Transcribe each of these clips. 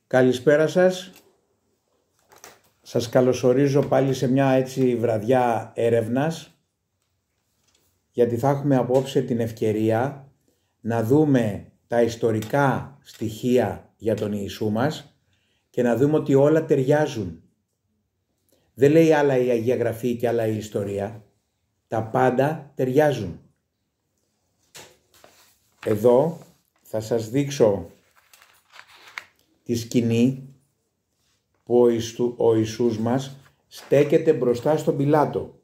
Καλησπέρα σας. Σας καλωσορίζω πάλι σε μια έτσι βραδιά έρευνας, γιατί θα έχουμε απόψε την ευκαιρία να δούμε τα ιστορικά στοιχεία για τον Ιησού μας και να δούμε ότι όλα ταιριάζουν. Δεν λέει άλλα η Αγία Γραφή και άλλα η ιστορία. Τα πάντα ταιριάζουν. Εδώ θα σας δείξω τη σκηνή που ο Ιησούς μας στέκεται μπροστά στον Πιλάτο.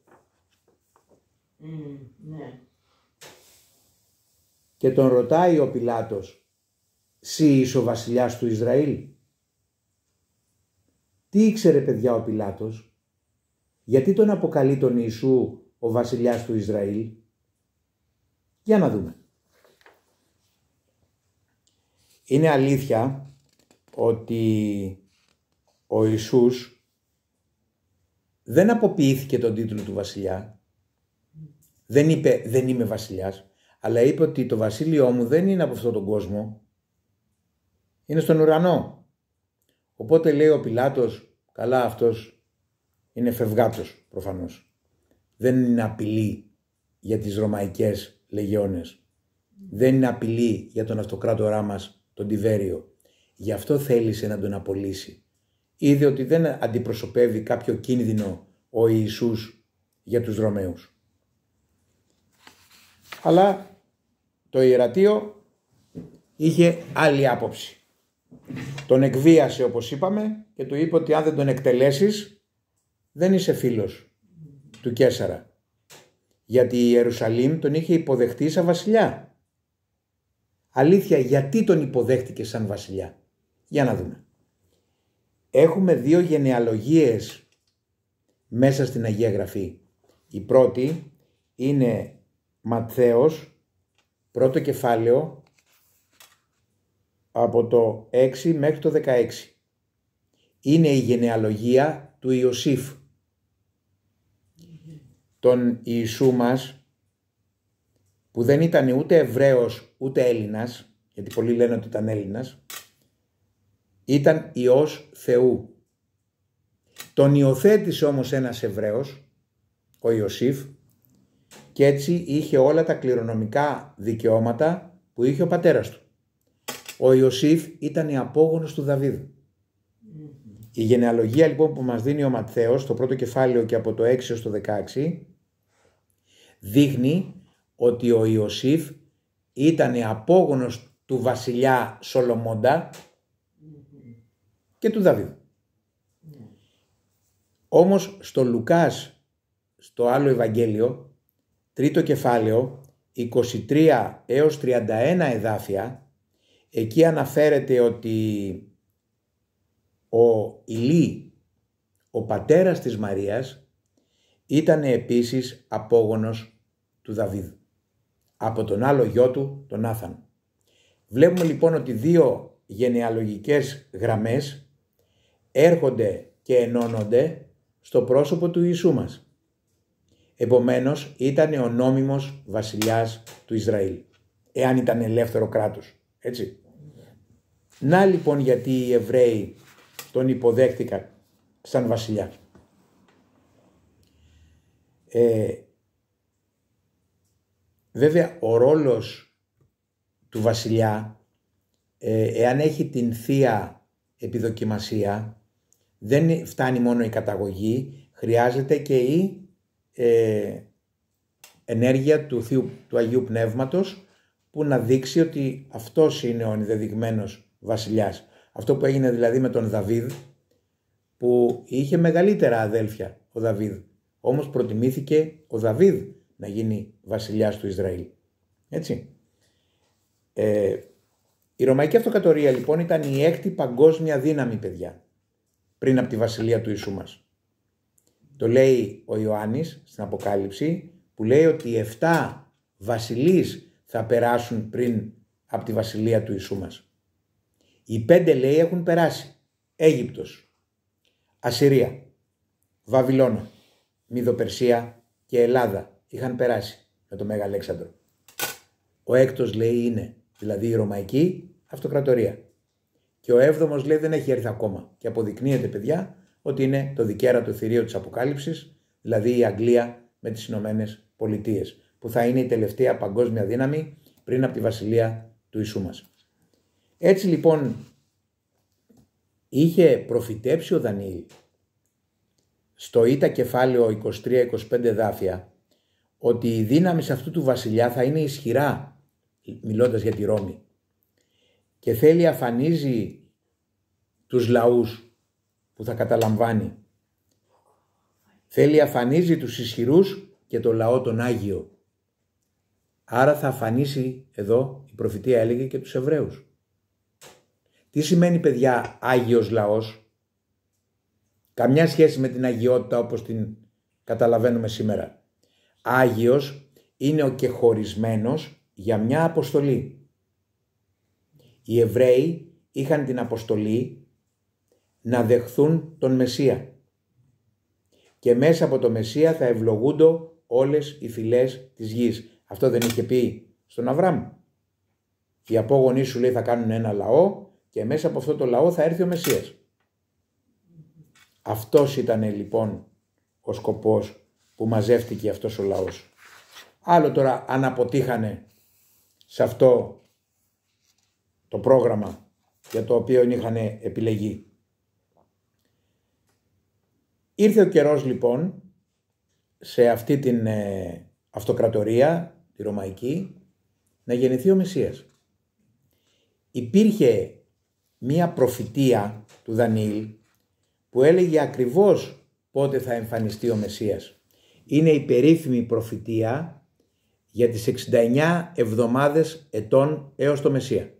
Ναι. Και τον ρωτάει ο Πιλάτος, «Συ είσαι ο βασιλιάς του Ισραήλ?» Τι ήξερε, παιδιά, ο Πιλάτος? Γιατί τον αποκαλεί τον Ιησού ο βασιλιάς του Ισραήλ? Για να δούμε. Είναι αλήθεια ότι ο Ιησούς δεν αποποιήθηκε τον τίτλο του βασιλιά. Δεν είπε «δεν είμαι βασιλιάς», αλλά είπε ότι το βασίλειό μου δεν είναι από αυτόν τον κόσμο, είναι στον ουρανό. Οπότε λέει ο Πιλάτος, καλά, αυτός είναι φευγάτος προφανώς. Δεν είναι απειλή για τις ρωμαϊκές λεγεώνες. Δεν είναι απειλή για τον αυτοκράτορά μας, τον Τιβέριο. Γι' αυτό θέλησε να τον απολύσει. Είδε ότι δεν αντιπροσωπεύει κάποιο κίνδυνο ο Ιησούς για τους Ρωμαίους. Αλλά το ιερατείο είχε άλλη άποψη. Τον εκβίασε, όπως είπαμε, και του είπε ότι αν δεν τον εκτελέσεις δεν είσαι φίλος του Καίσαρα. Γιατί η Ιερουσαλήμ τον είχε υποδεχτεί σαν βασιλιά. Αλήθεια, γιατί τον υποδέχτηκε σαν βασιλιά? Για να δούμε. Έχουμε δύο γενεαλογίες μέσα στην Αγία Γραφή. Η πρώτη είναι Ματθαίος, πρώτο κεφάλαιο, από το 6 μέχρι το 16. Είναι η γενεαλογία του Ιωσήφ, τον Ιησού μας, που δεν ήταν ούτε Εβραίος ούτε Έλληνας, γιατί πολλοί λένε ότι ήταν Έλληνας, ήταν Υιός Θεού. Τον υιοθέτησε όμως ένας Εβραίος, ο Ιωσήφ, και έτσι είχε όλα τα κληρονομικά δικαιώματα που είχε ο πατέρας του. Ο Ιωσήφ ήταν απόγονος του Δαβίδ. Η γενεαλογία λοιπόν που μας δίνει ο Ματθαίος, στο πρώτο κεφάλαιο και από το 6 έως το 16, δείχνει ότι ο Ιωσήφ ήταν απόγονος του βασιλιά Σολομώντα και του Δαβίδ. Όμως στο Λουκάς, στο άλλο Ευαγγέλιο, τρίτο κεφάλαιο, 23 έως 31 εδάφια, εκεί αναφέρεται ότι ο Ηλί, ο πατέρας της Μαρίας, ήταν επίσης απόγονος του Δαβίδ, από τον άλλο γιο του, τον Άθαν. Βλέπουμε λοιπόν ότι δύο γενεαλογικές γραμμές έρχονται και ενώνονται στο πρόσωπο του Ιησού μας. Επομένως ήταν ο νόμιμος βασιλιάς του Ισραήλ, εάν ήταν ελεύθερο κράτος, έτσι. Να λοιπόν γιατί οι Εβραίοι τον υποδέχτηκαν σαν βασιλιά. Βέβαια ο ρόλος του βασιλιά, εάν έχει την θεία επιδοκιμασία, δεν φτάνει μόνο η καταγωγή, χρειάζεται και η ενέργεια του Αγίου Πνεύματος, που να δείξει ότι αυτός είναι ο ενδεδειγμένος βασιλιάς. Αυτό που έγινε δηλαδή με τον Δαβίδ, που είχε μεγαλύτερα αδέλφια ο Δαβίδ, όμως προτιμήθηκε ο Δαβίδ να γίνει βασιλιάς του Ισραήλ. Έτσι. Η Ρωμαϊκή Αυτοκρατορία λοιπόν ήταν η έκτη παγκόσμια δύναμη, παιδιά, πριν από τη βασιλεία του Ιησού μας. Το λέει ο Ιωάννης στην Αποκάλυψη, που λέει ότι 7 βασιλείς θα περάσουν πριν από τη βασιλεία του Ιησού μας. Οι 5 λέει έχουν περάσει. Αίγυπτος, Ασσυρία, Βαβυλώνα, Μηδοπερσία και Ελλάδα είχαν περάσει με τον Μέγα Αλέξανδρο. Ο 6ος λέει είναι, δηλαδή η Ρωμαϊκή Αυτοκρατορία. Και ο 7ος λέει δεν έχει έρθει ακόμα. Και αποδεικνύεται, παιδιά, ότι είναι το δικαίρατο θηρίο της Αποκάλυψης, δηλαδή η Αγγλία με τις Ηνωμένες Πολιτείες, που θα είναι η τελευταία παγκόσμια δύναμη πριν από τη βασιλεία του Ιησού μας. Έτσι λοιπόν είχε προφητέψει ο Δανιήλ στο Ήτα κεφάλαιο 23-25 εδάφια ότι η δύναμη αυτού του βασιλιά θα είναι ισχυρά, μιλώντας για τη Ρώμη, και θέλει αφανίζει τους λαούς που θα καταλαμβάνει. Θέλει αφανίζει τους ισχυρούς και το λαό τον Άγιο. Άρα θα αφανίσει, εδώ η προφητεία έλεγε, και τους Εβραίους. Τι σημαίνει, παιδιά, Άγιος λαός? Καμιά σχέση με την αγιότητα όπως την καταλαβαίνουμε σήμερα. Άγιος είναι ο κεχωρισμένος για μια αποστολή. Οι Εβραίοι είχαν την αποστολή να δεχθούν τον Μεσσία. Και μέσα από το Μεσσία θα ευλογούνται όλες οι φυλές της γης. Αυτό δεν είχε πει στον Αβραάμ? Οι απόγονοί σου, λέει, θα κάνουν ένα λαό και μέσα από αυτό το λαό θα έρθει ο Μεσσίας. Αυτός ήταν λοιπόν ο σκοπός που μαζεύτηκε αυτός ο λαός. Άλλο τώρα αν αποτύχανε σε αυτό το πρόγραμμα για το οποίο είχαν επιλεγεί. Ήρθε ο καιρός λοιπόν σε αυτή την αυτοκρατορία, τη Ρωμαϊκή, να γεννηθεί ο Μεσσίας. Υπήρχε μία προφητεία του Δανιήλ που έλεγε ακριβώς πότε θα εμφανιστεί ο Μεσσίας. Είναι η περίφημη προφητεία για τις 69 εβδομάδες ετών έως το Μεσσία.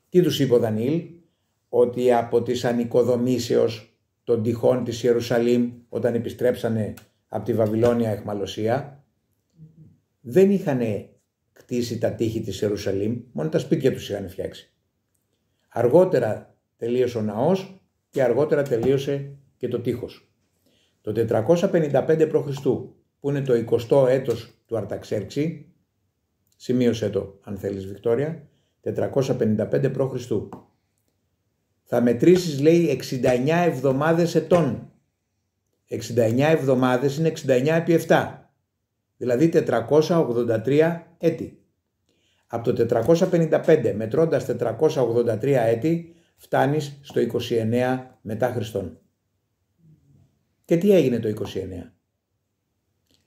Τι τους είπε ο Δανιήλ? Ότι από τις ανοικοδομήσεως των τυχών της Ιερουσαλήμ, όταν επιστρέψανε από τη Βαβυλώνια αιχμαλωσία, δεν είχαν κτίσει τα τείχη της Ιερουσαλήμ, μόνο τα σπίτια τους είχαν φτιάξει. Αργότερα τελείωσε ο ναός και αργότερα τελείωσε και το τείχος. Το 455 π.Χ., που είναι το 20ο έτος του Αρταξέρξη, σημείωσε το αν θέλεις, Βικτόρια, 455 π.Χ. Θα μετρήσεις, λέει, 69 εβδομάδες ετών. 69 εβδομάδες είναι 69 επί 7, δηλαδή 483 έτη. Από το 455 μετρώντας 483 έτη φτάνεις στο 29 μετά Χριστόν. Και τι έγινε το 29?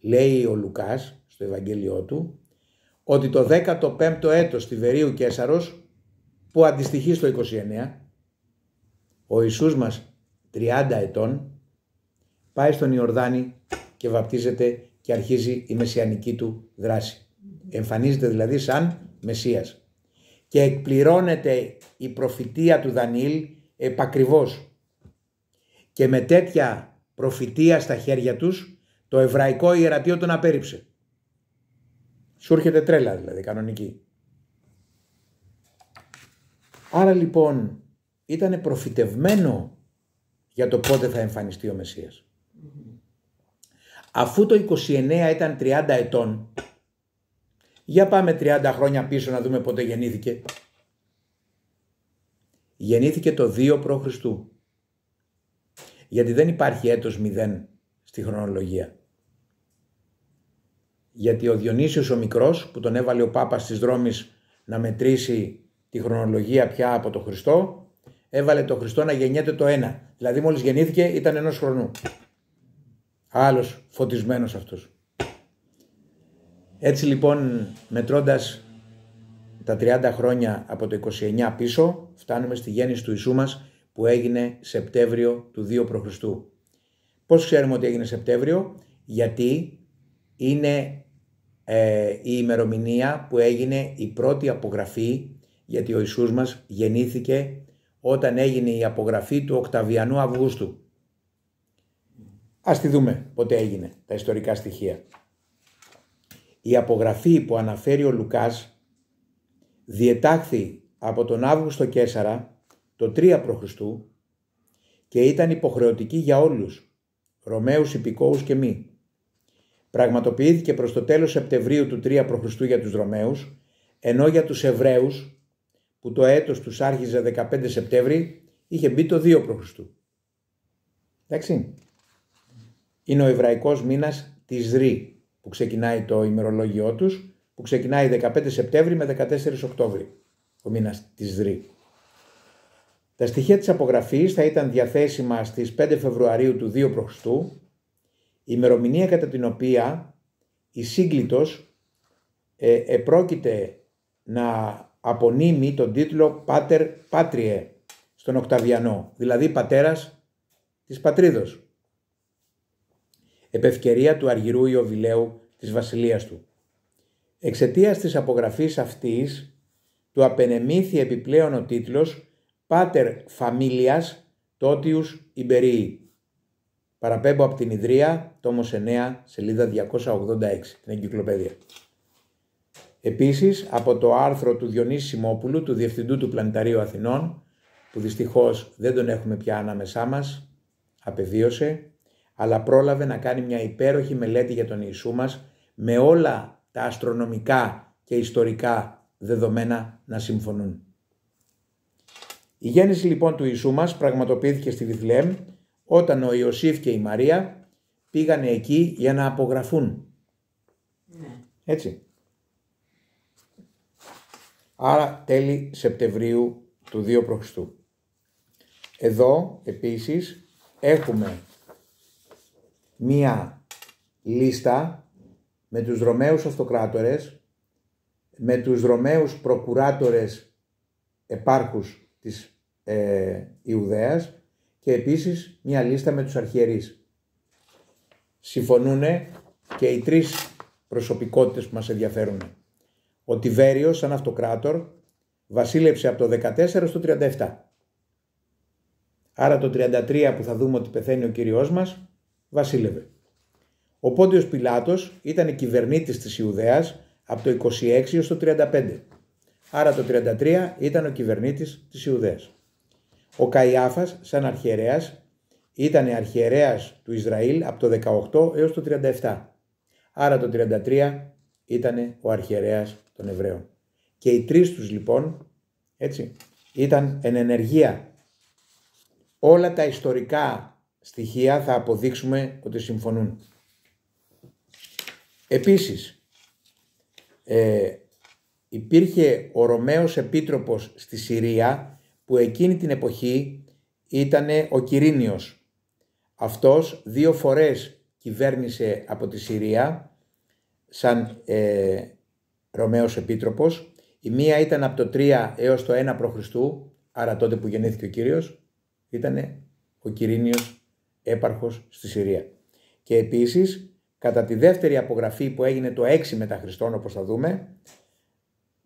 Λέει ο Λουκάς στο Ευαγγέλιό του ότι το 15ο έτος Τιβερίου Καίσαρος, που αντιστοιχεί στο 29, ο Ιησούς μας 30 ετών πάει στον Ιορδάνη και βαπτίζεται και αρχίζει η μεσιανική του δράση. Εμφανίζεται δηλαδή σαν Μεσσίας. Και εκπληρώνεται η προφητεία του Δανιήλ επακριβώς. Και με τέτοια προφητεία στα χέρια τους, το εβραϊκό ιερατείο τον απέρριψε. Σου έρχεται τρέλα δηλαδή, κανονική. Άρα λοιπόν ήταν προφητευμένο για το πότε θα εμφανιστεί ο Μεσσίας. Αφού το 29 ήταν 30 ετών, για πάμε 30 χρόνια πίσω να δούμε πότε γεννήθηκε. Γεννήθηκε το 2 π.Χ. Γιατί δεν υπάρχει έτος 0 στη χρονολογία. Γιατί ο Διονύσιος ο Μικρός, που τον έβαλε ο Πάπας της Ρώμης να μετρήσει τη χρονολογία πια από το Χριστό, έβαλε το Χριστό να γεννιέται το 1. Δηλαδή μόλις γεννήθηκε ήταν 1 χρονού. Άλλος φωτισμένος αυτός. Έτσι λοιπόν, μετρώντας τα 30 χρόνια από το 29 πίσω, φτάνουμε στη γέννηση του Ιησού μας, που έγινε Σεπτέμβριο του 2 π.Χ. Πώς ξέρουμε ότι έγινε Σεπτέμβριο? Γιατί είναι η ημερομηνία που έγινε η πρώτη απογραφή, γιατί ο Ιησούς μας γεννήθηκε όταν έγινε η απογραφή του Οκταβιανού Αυγούστου. Ας τη δούμε πότε έγινε, τα ιστορικά στοιχεία. Η απογραφή που αναφέρει ο Λουκάς διετάχθη από τον Αύγουστο Καίσαρα το 3 π.Χ. και ήταν υποχρεωτική για όλους, Ρωμαίους υπηκόους και μη. Πραγματοποιήθηκε προς το τέλος Σεπτεμβρίου του 3 π.Χ. για τους Ρωμαίους, ενώ για τους Εβραίους που το έτος τους άρχιζε 15 Σεπτέμβρη, είχε μπει το 2 π.Χ. Εντάξει. Είναι ο εβραϊκός μήνας Τισρή που ξεκινάει το ημερολόγιό τους, που ξεκινάει 15 Σεπτέμβρη με 14 Οκτώβρη, ο μήνας Τισρή. Τα στοιχεία της απογραφής θα ήταν διαθέσιμα στις 5 Φεβρουαρίου του 2 π.Χ., ημερομηνία κατά την οποία η Σύγκλιτος επρόκειται να απονείμει τον τίτλο Πάτερ Πάτριε στον Οκταβιανό, δηλαδή πατέρας της πατρίδος, επευκαιρία του αργυρού Ιωβιλέου της βασιλείας του. Εξαιτίας της απογραφής αυτής του απενεμήθη επιπλέον ο τίτλος Πάτερ Φαμίλιας Τότιους Ιμπερίη. Παραπέμπω από την Ιδρία, τόμος 9, σελίδα 286, την εγκυκλοπαίδεια. Επίσης, από το άρθρο του Διονύση Σιμόπουλου, του Διευθυντού του Πλανηταρίου Αθηνών, που δυστυχώς δεν τον έχουμε πια ανάμεσά μας, απεβίωσε, αλλά πρόλαβε να κάνει μια υπέροχη μελέτη για τον Ιησού μας, με όλα τα αστρονομικά και ιστορικά δεδομένα να συμφωνούν. Η γέννηση λοιπόν του Ιησού μας πραγματοποιήθηκε στη Βιθλεέμ, όταν ο Ιωσήφ και η Μαρία πήγανε εκεί για να απογραφούν. Έτσι. Άρα τέλη Σεπτεμβρίου του 2 π.Χ. Εδώ επίσης έχουμε μία λίστα με τους Ρωμαίους αυτοκράτορες, με τους Ρωμαίους προκουράτορες επάρχους της Ιουδαίας και επίσης μία λίστα με τους αρχιερείς. Συμφωνούν και οι τρεις προσωπικότητες που μας ενδιαφέρουν. Ο Τιβέριος σαν αυτοκράτορ βασίλεψε από το 14 στο 37. Άρα το 33 που θα δούμε ότι πεθαίνει ο Κύριος μας βασίλευε. Ο Πόντιος Πιλάτος ήταν κυβερνήτης της Ιουδαίας από το 26 έως το 35. Άρα το 33 ήταν ο κυβερνήτης της Ιουδαίας. Ο Καϊάφας σαν αρχιερέας ήταν αρχιερέας του Ισραήλ από το 18 έως το 37. Άρα το 33 ήταν ο αρχιερέας των Εβραίων. Και οι τρεις τους λοιπόν, έτσι, ήταν εν ενεργεία. Όλα τα ιστορικά στοιχεία θα αποδείξουμε ότι συμφωνούν. Επίσης, υπήρχε ο Ρωμαίος επίτροπος στη Συρία που εκείνη την εποχή ήταν ο Quirinios. Αυτός 2 φορές κυβέρνησε από τη Συρία σαν Ρωμαίος επίτροπος. Η μία ήταν από το 3 έως το 1 π.Χ., άρα τότε που γεννήθηκε ο Κύριος, ήταν ο Quirinios έπαρχος στη Συρία. Και επίσης, κατά τη δεύτερη απογραφή που έγινε το 6 μετά Χριστόν, όπως θα δούμε,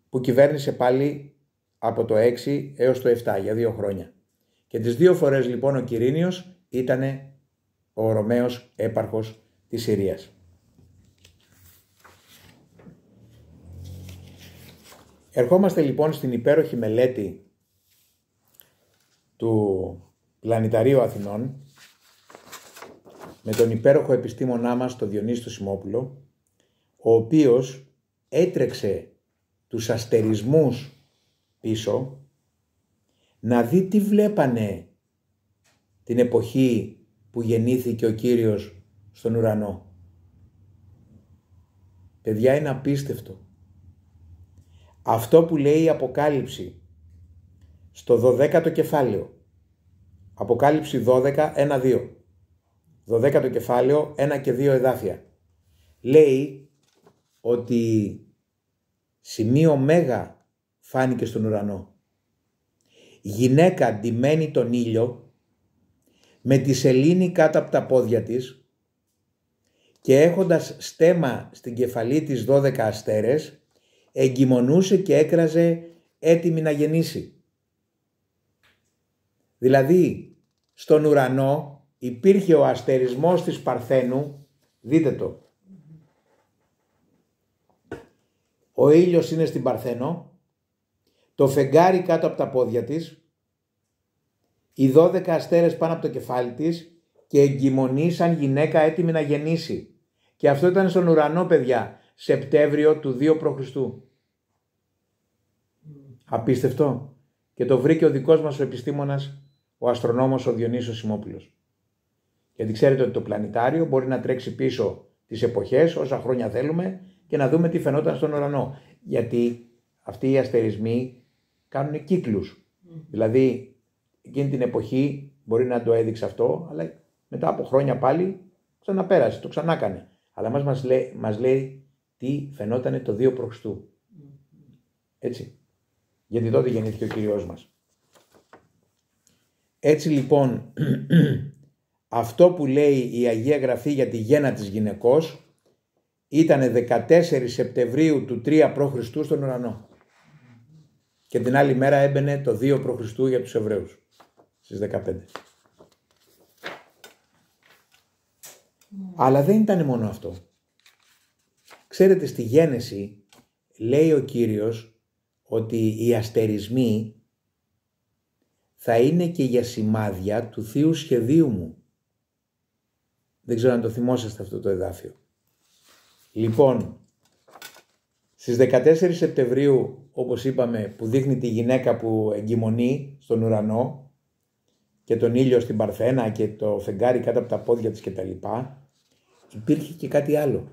που κυβέρνησε πάλι από το 6 έως το 7 για 2 χρόνια. Και τις 2 φορές λοιπόν ο Quirinios ήταν ο Ρωμαίος έπαρχος της Συρίας. Ερχόμαστε λοιπόν στην υπέροχη μελέτη του Πλανηταρίου Αθηνών με τον υπέροχο επιστήμονά μας, τον Διονύση τον Σιμόπουλο, ο οποίος έτρεξε τους αστερισμούς πίσω να δει τι βλέπανε την εποχή που γεννήθηκε ο Κύριος στον ουρανό. Παιδιά, είναι απίστευτο. Αυτό που λέει η Αποκάλυψη στο 12ο κεφάλαιο, Αποκάλυψη 12, 1-2, 12ο κεφάλαιο, 1 και 2 εδάφια, λέει ότι σημείο μέγα φάνηκε στον ουρανό. Γυναίκα ντυμένη τον ήλιο, με τη σελήνη κάτω από τα πόδια της και έχοντας στέμμα στην κεφαλή της 12 αστέρες, εγκυμονούσε και έκραζε έτοιμη να γεννήσει. Δηλαδή, στον ουρανό υπήρχε ο αστερισμός της Παρθένου, δείτε το. Ο ήλιος είναι στην Παρθένο, το φεγγάρι κάτω από τα πόδια της, οι 12 αστέρες πάνω από το κεφάλι της και εγκυμονεί σαν γυναίκα έτοιμη να γεννήσει. Και αυτό ήταν στον ουρανό, παιδιά, Σεπτέμβριο του 2 π.Χ. Απίστευτο. Και το βρήκε ο δικός μας ο επιστήμονας, ο αστρονόμος ο Διονύσος Σιμόπουλος. Γιατί ξέρετε ότι το πλανητάριο μπορεί να τρέξει πίσω τις εποχές όσα χρόνια θέλουμε και να δούμε τι φαινόταν στον ουρανό. Γιατί αυτοί οι αστερισμοί κάνουν κύκλους. Δηλαδή εκείνη την εποχή μπορεί να το έδειξε αυτό, αλλά μετά από χρόνια πάλι ξαναπέρασε, το ξανάκανε. Αλλά μας λέει τι φαινόταν το 2 π.Χ. Έτσι. Γιατί τότε γεννήθηκε ο Κύριος μας. Έτσι λοιπόν, αυτό που λέει η Αγία Γραφή για τη γέννα της γυναικός ήταν 14 Σεπτεμβρίου του 3 π.Χ. στον ουρανό. Και την άλλη μέρα έμπαινε το 2 π.Χ. για τους Εβραίους, στις 15. Αλλά δεν ήταν μόνο αυτό. Ξέρετε, στη Γένεση λέει ο Κύριος ότι οι αστερισμοί θα είναι και για σημάδια του Θείου σχεδίου μου. Δεν ξέρω αν το θυμόσαστε αυτό το εδάφιο. Λοιπόν, στις 14 Σεπτεμβρίου, όπως είπαμε, που δείχνει τη γυναίκα που εγκυμονεί στον ουρανό και τον ήλιο στην Παρθένα και το φεγγάρι κάτω από τα πόδια της κτλ. Υπήρχε και κάτι άλλο.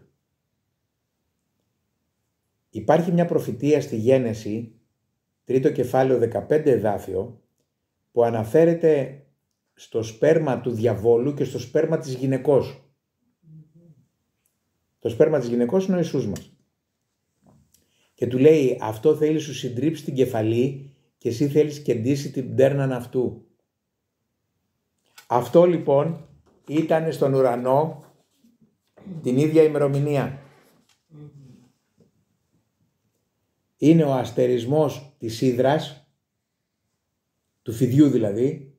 Υπάρχει μια προφητεία στη Γένεση, 3ο κεφάλαιο 15 εδάφιο, που αναφέρεται στο σπέρμα του διαβόλου και στο σπέρμα της γυναικός. Το σπέρμα της γυναικός είναι ο Ιησούς μας. Και του λέει, αυτό θέλει σου συντρίψει την κεφαλή και εσύ θέλεις κεντήσει την πτέρναν αυτού. Αυτό λοιπόν ήταν στον ουρανό την ίδια ημερομηνία. Είναι ο αστερισμός της Ύδρας, του φιδιού δηλαδή,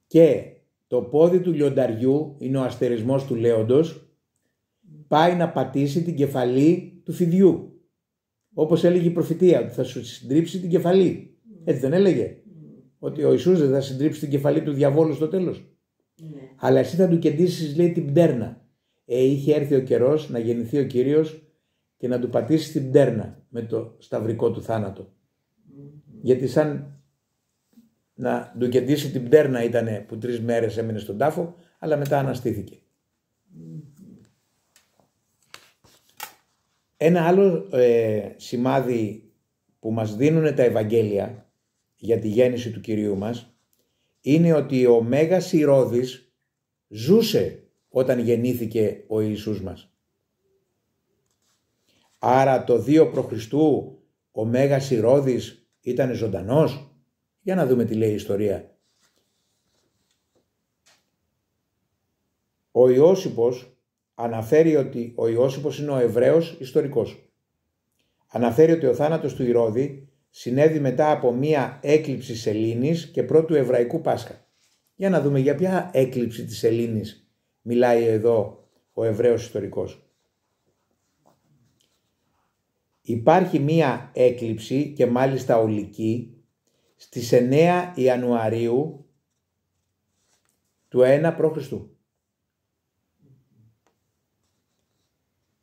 και το πόδι του λιονταριού είναι ο αστερισμός του λέοντος, πάει να πατήσει την κεφαλή του φιδιού. Όπως έλεγε η προφητεία, ότι θα σου συντρίψει την κεφαλή. Έτσι δεν έλεγε? Ότι ο Ιησούς δεν θα συντρίψει την κεφαλή του διαβόλου στο τέλος. Αλλά εσύ θα του κεντήσεις, λέει, την πτέρνα. Είχε έρθει ο καιρός να γεννηθεί ο Κύριος και να του πατήσει την πτέρνα με το σταυρικό του θάνατο. Γιατί σαν να του κεντήσει την πτέρνα ήτανε που 3 μέρες έμεινε στον τάφο, αλλά μετά αναστήθηκε. Ένα άλλο σημάδι που μας δίνουν τα Ευαγγέλια για τη γέννηση του Κυρίου μας είναι ότι ο Μέγας Ηρώδης ζούσε όταν γεννήθηκε ο Ιησούς μας. Άρα το 2 π.Χ. ο Μέγας Ηρώδης ήταν ζωντανός. Για να δούμε τι λέει η ιστορία. Ο Ιώσυπος αναφέρει ότι ο Ιώσυπος είναι ο Εβραίος ιστορικός. Αναφέρει ότι ο θάνατος του Ηρώδη συνέβη μετά από μία έκλειψη σελήνης και πρώτου Εβραϊκού Πάσχα. Για να δούμε για ποια έκλειψη της σελήνης μιλάει εδώ ο Εβραίος ιστορικός. Υπάρχει μία έκλειψη και μάλιστα ολική στις 9 Ιανουαρίου του 1 π.Χ.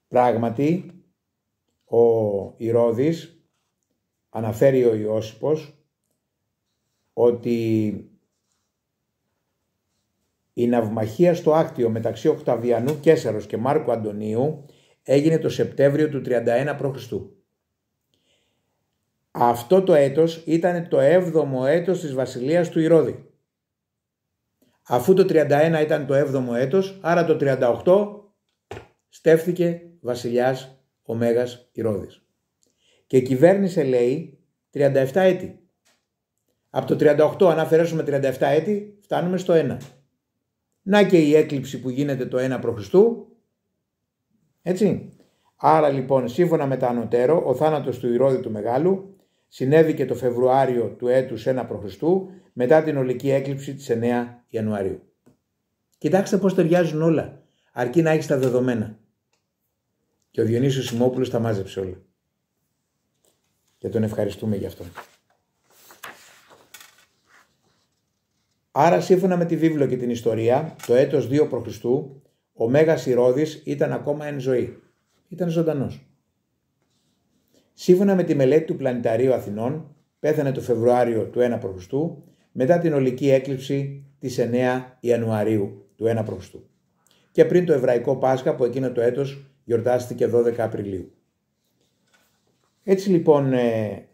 Πράγματι, ο Ηρώδης, αναφέρει ο Ιώσυπος, ότι η ναυμαχία στο Άκτιο μεταξύ Οκταβιανού Καίσαρος και Μάρκου Αντωνίου έγινε το Σεπτέμβριο του 31 π.Χ. Αυτό το έτος ήταν το 7ο έτος της βασιλείας του Ηρώδη. Αφού το 31 ήταν το 7ο έτος, άρα το 38 στέφθηκε βασιλιάς ο Μέγας Ηρώδης. Και κυβέρνησε, λέει, 37 έτη. Από το 38 αν αφαιρέσουμε 37 έτη φτάνουμε στο 1. Να και η έκλειψη που γίνεται το 1 π.Χ. Έτσι. Άρα λοιπόν, σύμφωνα με τα ανωτέρω, ο θάνατος του Ηρώδη του Μεγάλου συνέβη και το Φεβρουάριο του έτους 1 π.Χ. μετά την ολική έκλειψη της 9 Ιανουαρίου. Κοιτάξτε πώς ταιριάζουν όλα, αρκεί να έχεις τα δεδομένα. Και ο Διονύσιος Σιμόπουλος τα μάζεψε όλα. Και τον ευχαριστούμε γι' αυτό. Άρα σύμφωνα με τη βίβλο και την ιστορία, το έτος 2 π.Χ. ο Μέγας Ηρώδης ήταν ακόμα εν ζωή. Ήταν ζωντανός. Σύμφωνα με τη μελέτη του Πλανηταρίου Αθηνών, πέθανε το Φεβρουάριο του 1 π.Χ. μετά την ολική έκλειψη της 9 Ιανουαρίου του 1 π.Χ. και πριν το εβραϊκό Πάσχα που εκείνο το έτος γιορτάστηκε 12 Απριλίου. Έτσι λοιπόν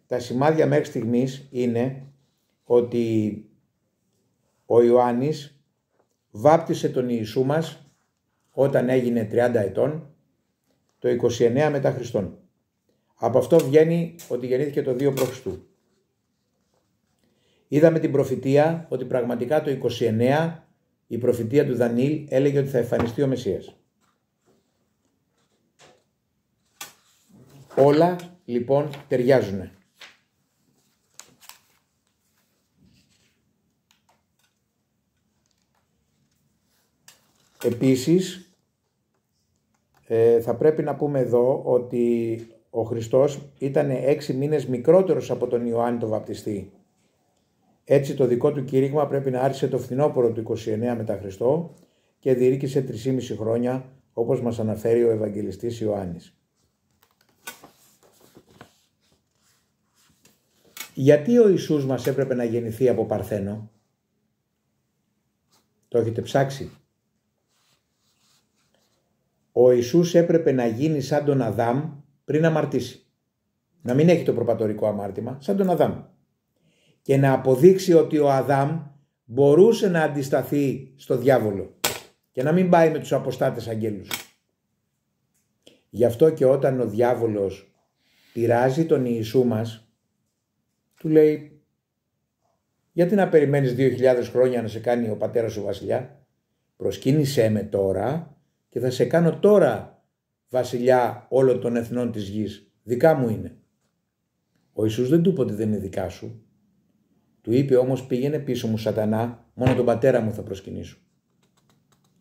τα σημάδια μέχρι στιγμής είναι ότι ο Ιωάννης βάπτισε τον Ιησού μας όταν έγινε 30 ετών το 29 μετά Χριστόν. Από αυτό βγαίνει ότι γεννήθηκε το 2 π.Χ. Είδαμε την προφητεία ότι πραγματικά το 29 η προφητεία του Δανιήλ έλεγε ότι θα εμφανιστεί ο Μεσσίας. Όλα λοιπόν ταιριάζουν. Επίσης θα πρέπει να πούμε εδώ ότι ο Χριστός ήταν 6 μήνες μικρότερος από τον Ιωάννη τον Βαπτιστή. Έτσι το δικό του κήρυγμα πρέπει να άρχισε το φθινόπωρο του 29 μετά Χριστό και διήρκησε 3,5 χρόνια όπως μας αναφέρει ο Ευαγγελιστής Ιωάννης. Γιατί ο Ιησούς μας έπρεπε να γεννηθεί από Παρθένο? Το έχετε ψάξει? Ο Ιησούς έπρεπε να γίνει σαν τον Αδάμ πριν αμαρτήσει. Να μην έχει το προπατορικό αμάρτημα, σαν τον Αδάμ. Και να αποδείξει ότι ο Αδάμ μπορούσε να αντισταθεί στο διάβολο και να μην πάει με τους αποστάτες αγγέλους. Γι' αυτό και όταν ο διάβολος πειράζει τον Ιησού μας, του λέει, γιατί να περιμένεις 2.000 χρόνια να σε κάνει ο πατέρας σου βασιλιά? Προσκύνησέ με τώρα και θα σε κάνω τώρα βασιλιά όλων των εθνών της γης. Δικά μου είναι. Ο Ιησούς δεν του είπε ότι δεν είναι δικά σου. Του είπε όμως, πήγαινε πίσω μου σατανά, μόνο τον πατέρα μου θα προσκυνήσω.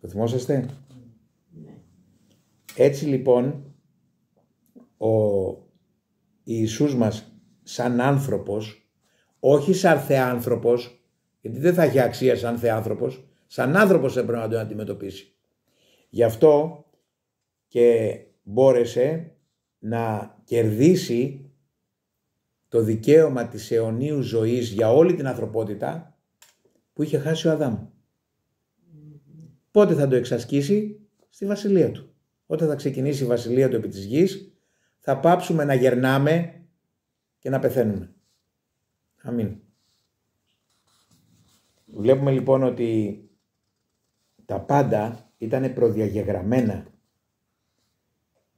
Το θυμόσαστε? Έτσι λοιπόν ο Ιησούς μας σαν άνθρωπος, όχι σαν θεάνθρωπος, γιατί δεν θα έχει αξία σαν θεάνθρωπος, σαν άνθρωπος έπρεπε να τον αντιμετωπίσει. Γι' αυτό και μπόρεσε να κερδίσει το δικαίωμα της αιωνίου ζωής για όλη την ανθρωπότητα που είχε χάσει ο Αδάμ. Πότε θα το εξασκήσει? Στη βασιλεία του. Όταν θα ξεκινήσει η βασιλεία του επί της γης, θα πάψουμε να γερνάμε και να πεθαίνουμε. Αμήν. Βλέπουμε λοιπόν ότι τα πάντα ήταν προδιαγεγραμμένα.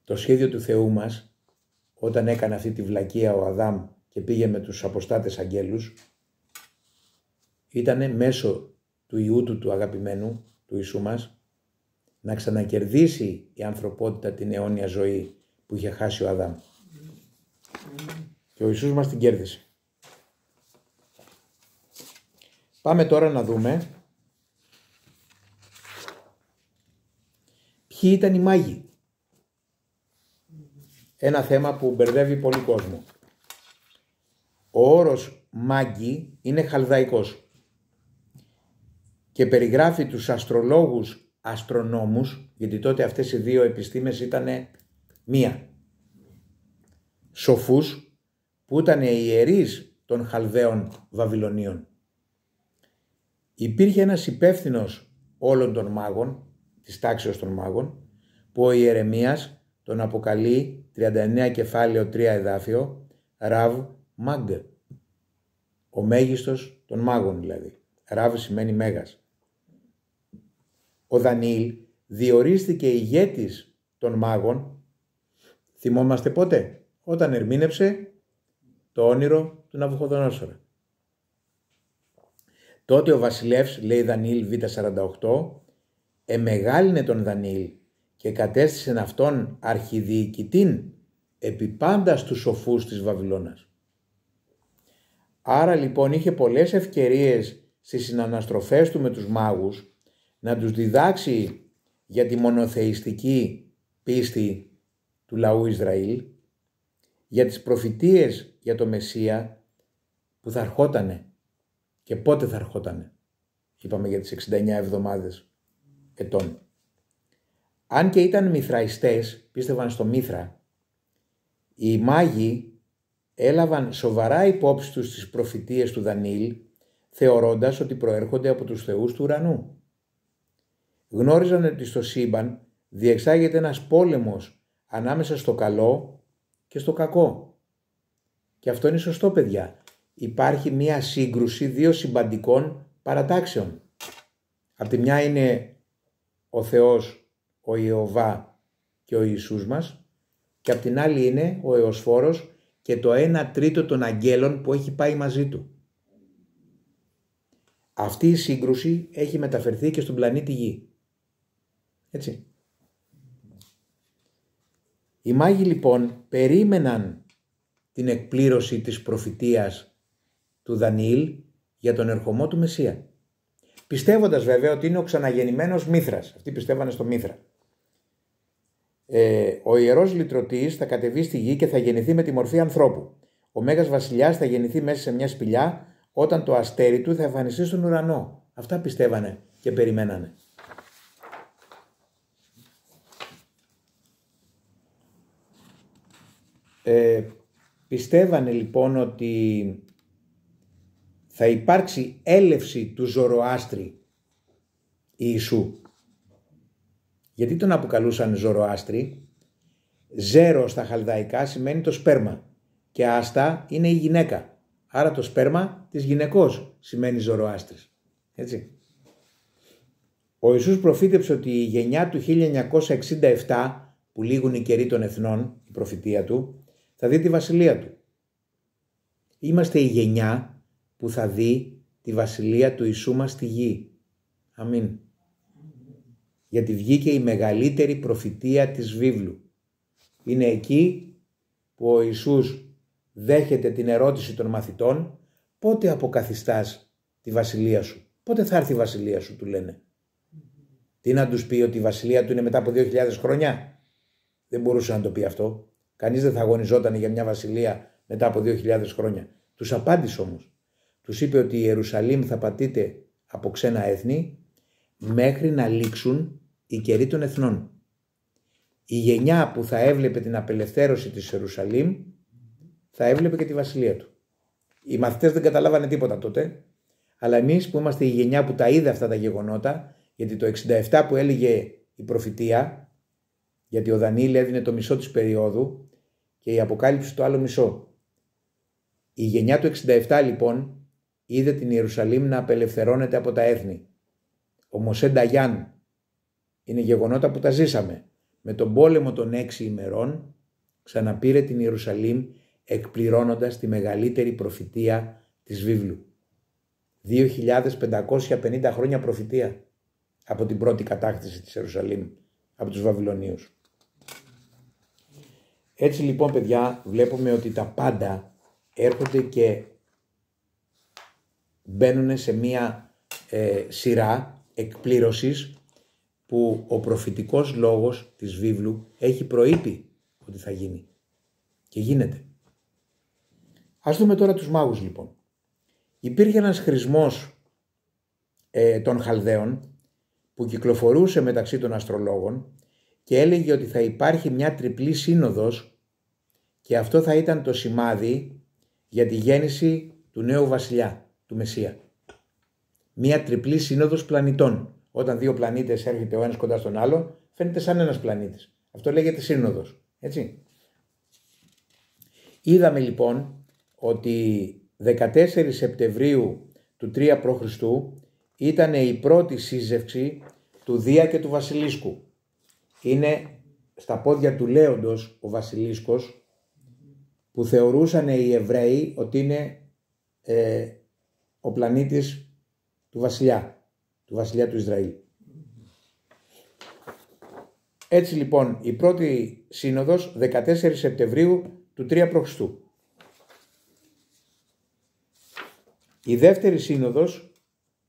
Το σχέδιο του Θεού μας, όταν έκανε αυτή τη βλακεία ο Αδάμ και πήγε με τους αποστάτες αγγέλους, ήταν μέσω του Υιού του αγαπημένου, του Ιησού μας, να ξανακερδίσει η ανθρωπότητα την αιώνια ζωή που είχε χάσει ο Αδάμ. Και ο Ιησούς μας την κέρδισε. Πάμε τώρα να δούμε ποιοι ήταν οι μάγοι. Ένα θέμα που μπερδεύει πολύ κόσμο. Ο όρος μάγκη είναι χαλδαϊκός και περιγράφει τους αστρολόγους αστρονόμους, γιατί τότε αυτές οι δύο επιστήμες ήταν μία. Σοφούς που ήταν οι ιερείς των Χαλδαίων Βαβυλωνίων. Υπήρχε ένας υπεύθυνος όλων των μάγων, της τάξεως των μάγων, που ο Ιερεμίας τον αποκαλεί 39 κεφάλαιο 3 εδάφιο Ραβ Μάγκ. Ο μέγιστος των μάγων δηλαδή. Ραβ σημαίνει μέγας. Ο Δανιήλ διορίστηκε ηγέτης των μάγων, θυμόμαστε πότε? Όταν ερμήνεψε το όνειρο του Ναβουχοδονόσορα. Τότε ο βασιλεύς, λέει Δανιήλ Β48, εμεγάλινε τον Δανιήλ και κατέστησεν αυτόν αρχιδιοικητήν επί πάντα στους σοφούς της Βαβυλώνας. Άρα λοιπόν είχε πολλές ευκαιρίες στις συναναστροφές του με τους μάγους να τους διδάξει για τη μονοθεϊστική πίστη του λαού Ισραήλ, για τις προφητείες για το Μεσσία που θα ερχότανε και πότε θα ερχότανε. Είπαμε για τις 69 εβδομάδες ετών. Αν και ήταν μηθραϊστές, πίστευαν στο Μήθρα, οι μάγοι έλαβαν σοβαρά υπόψη τους τις προφητείες του Δανιήλ, θεωρώντας ότι προέρχονται από τους θεούς του ουρανού. Γνώριζαν ότι στο σύμπαν διεξάγεται ένας πόλεμος ανάμεσα στο καλό και στο κακό. Και αυτό είναι σωστό, παιδιά. Υπάρχει μία σύγκρουση δύο συμπαντικών παρατάξεων. Απ' τη μια είναι ο Θεός, ο Ιεχωβά και ο Ιησούς μας, και απ' την άλλη είναι ο Εωσφόρος και το 1/3 των αγγέλων που έχει πάει μαζί του. Αυτή η σύγκρουση έχει μεταφερθεί και στον πλανήτη Γη. Έτσι. Οι μάγοι λοιπόν περίμεναν την εκπλήρωση της προφητείας του Δανιήλ για τον ερχομό του Μεσσία. Πιστεύοντας βέβαια ότι είναι ο ξαναγεννημένος Μήθρας. Αυτοί πιστεύανε στο Μήθρα. Ο ιερός λυτρωτής θα κατεβεί στη γη και θα γεννηθεί με τη μορφή ανθρώπου. Ο Μέγας Βασιλιάς θα γεννηθεί μέσα σε μια σπηλιά όταν το αστέρι του θα εμφανιστεί στον ουρανό. Αυτά πιστεύανε και περιμένανε. Πιστεύανε λοιπόν ότι θα υπάρξει έλευση του Ζωροάστρη Ιησού. Γιατί τον αποκαλούσαν Ζωροάστρη? Ζέρο στα χαλδαϊκά σημαίνει το σπέρμα και άστα είναι η γυναίκα. Άρα το σπέρμα της γυναικός σημαίνει Ζωροάστρης. Έτσι. Ο Ιησούς προφήτεψε ότι η γενιά του 1967, που λήγουν οι καιροί των εθνών, η προφητεία του, θα δει τη βασιλεία του. Είμαστε η γενιά που θα δει τη βασιλεία του Ιησού μας στη γη. Αμήν. Γιατί βγήκε η μεγαλύτερη προφητεία της βίβλου. Είναι εκεί που ο Ιησούς δέχεται την ερώτηση των μαθητών, πότε αποκαθιστάς τη βασιλεία σου? Πότε θα έρθει η βασιλεία σου, του λένε. Τι να τους πει, ότι η βασιλεία του είναι μετά από 2.000 χρόνια? Δεν μπορούσε να το πει αυτό. Κανείς δεν θα αγωνιζόταν για μια βασιλεία μετά από 2.000 χρόνια. Τους απάντησε όμως. Τους είπε ότι η Ιερουσαλήμ θα πατείται από ξένα έθνη μέχρι να λήξουν οι καιροί των εθνών. Η γενιά που θα έβλεπε την απελευθέρωση της Ιερουσαλήμ θα έβλεπε και τη βασιλεία του. Οι μαθητές δεν καταλάβανε τίποτα τότε, αλλά εμείς που είμαστε η γενιά που τα είδε αυτά τα γεγονότα, γιατί το 67 που έλεγε η προφητεία, γιατί ο Δανιήλ έδινε το μισό της περίοδου και η Αποκάλυψη το άλλο μισό. Η γενιά του 67 λοιπόν είδε την Ιερουσαλήμ να απελευθερώνεται από τα έθνη. Ο Μωσέ Νταγιάν, είναι γεγονότα που τα ζήσαμε. Με τον πόλεμο των 6 ημερών ξαναπήρε την Ιερουσαλήμ εκπληρώνοντας τη μεγαλύτερη προφητεία της βίβλου. 2.550 χρόνια προφητεία από την πρώτη κατάκτηση της Ιερουσαλήμ από τους Βαβυλωνίους. Έτσι λοιπόν, παιδιά, βλέπουμε ότι τα πάντα έρχονται και μπαίνουν σε μία σειρά εκπλήρωσης που ο προφητικός λόγος της βίβλου έχει προείπει ότι θα γίνει. Και γίνεται. Ας δούμε τώρα τους μάγους λοιπόν. Υπήρχε ένας χρησμός των Χαλδαίων που κυκλοφορούσε μεταξύ των αστρολόγων και έλεγε ότι θα υπάρχει μια τριπλή σύνοδος και αυτό θα ήταν το σημάδι για τη γέννηση του νέου βασιλιά, του Μεσσία. Μια τριπλή σύνοδος πλανητών. Όταν δύο πλανήτες έρχεται ο ένας κοντά στον άλλο, φαίνεται σαν ένας πλανήτης. Αυτό λέγεται σύνοδος. Έτσι. Είδαμε λοιπόν ότι 14 Σεπτεμβρίου του 3 π.Χ. ήταν η πρώτη σύζευξη του Δία και του Βασιλίσκου. Είναι στα πόδια του Λέοντος ο Βασιλίσκος, που θεωρούσαν οι Εβραίοι ότι είναι ο πλανήτης του βασιλιά του Ισραήλ. Έτσι λοιπόν η πρώτη σύνοδος 14 Σεπτεμβρίου του 3 π.Χ. Η δεύτερη σύνοδος,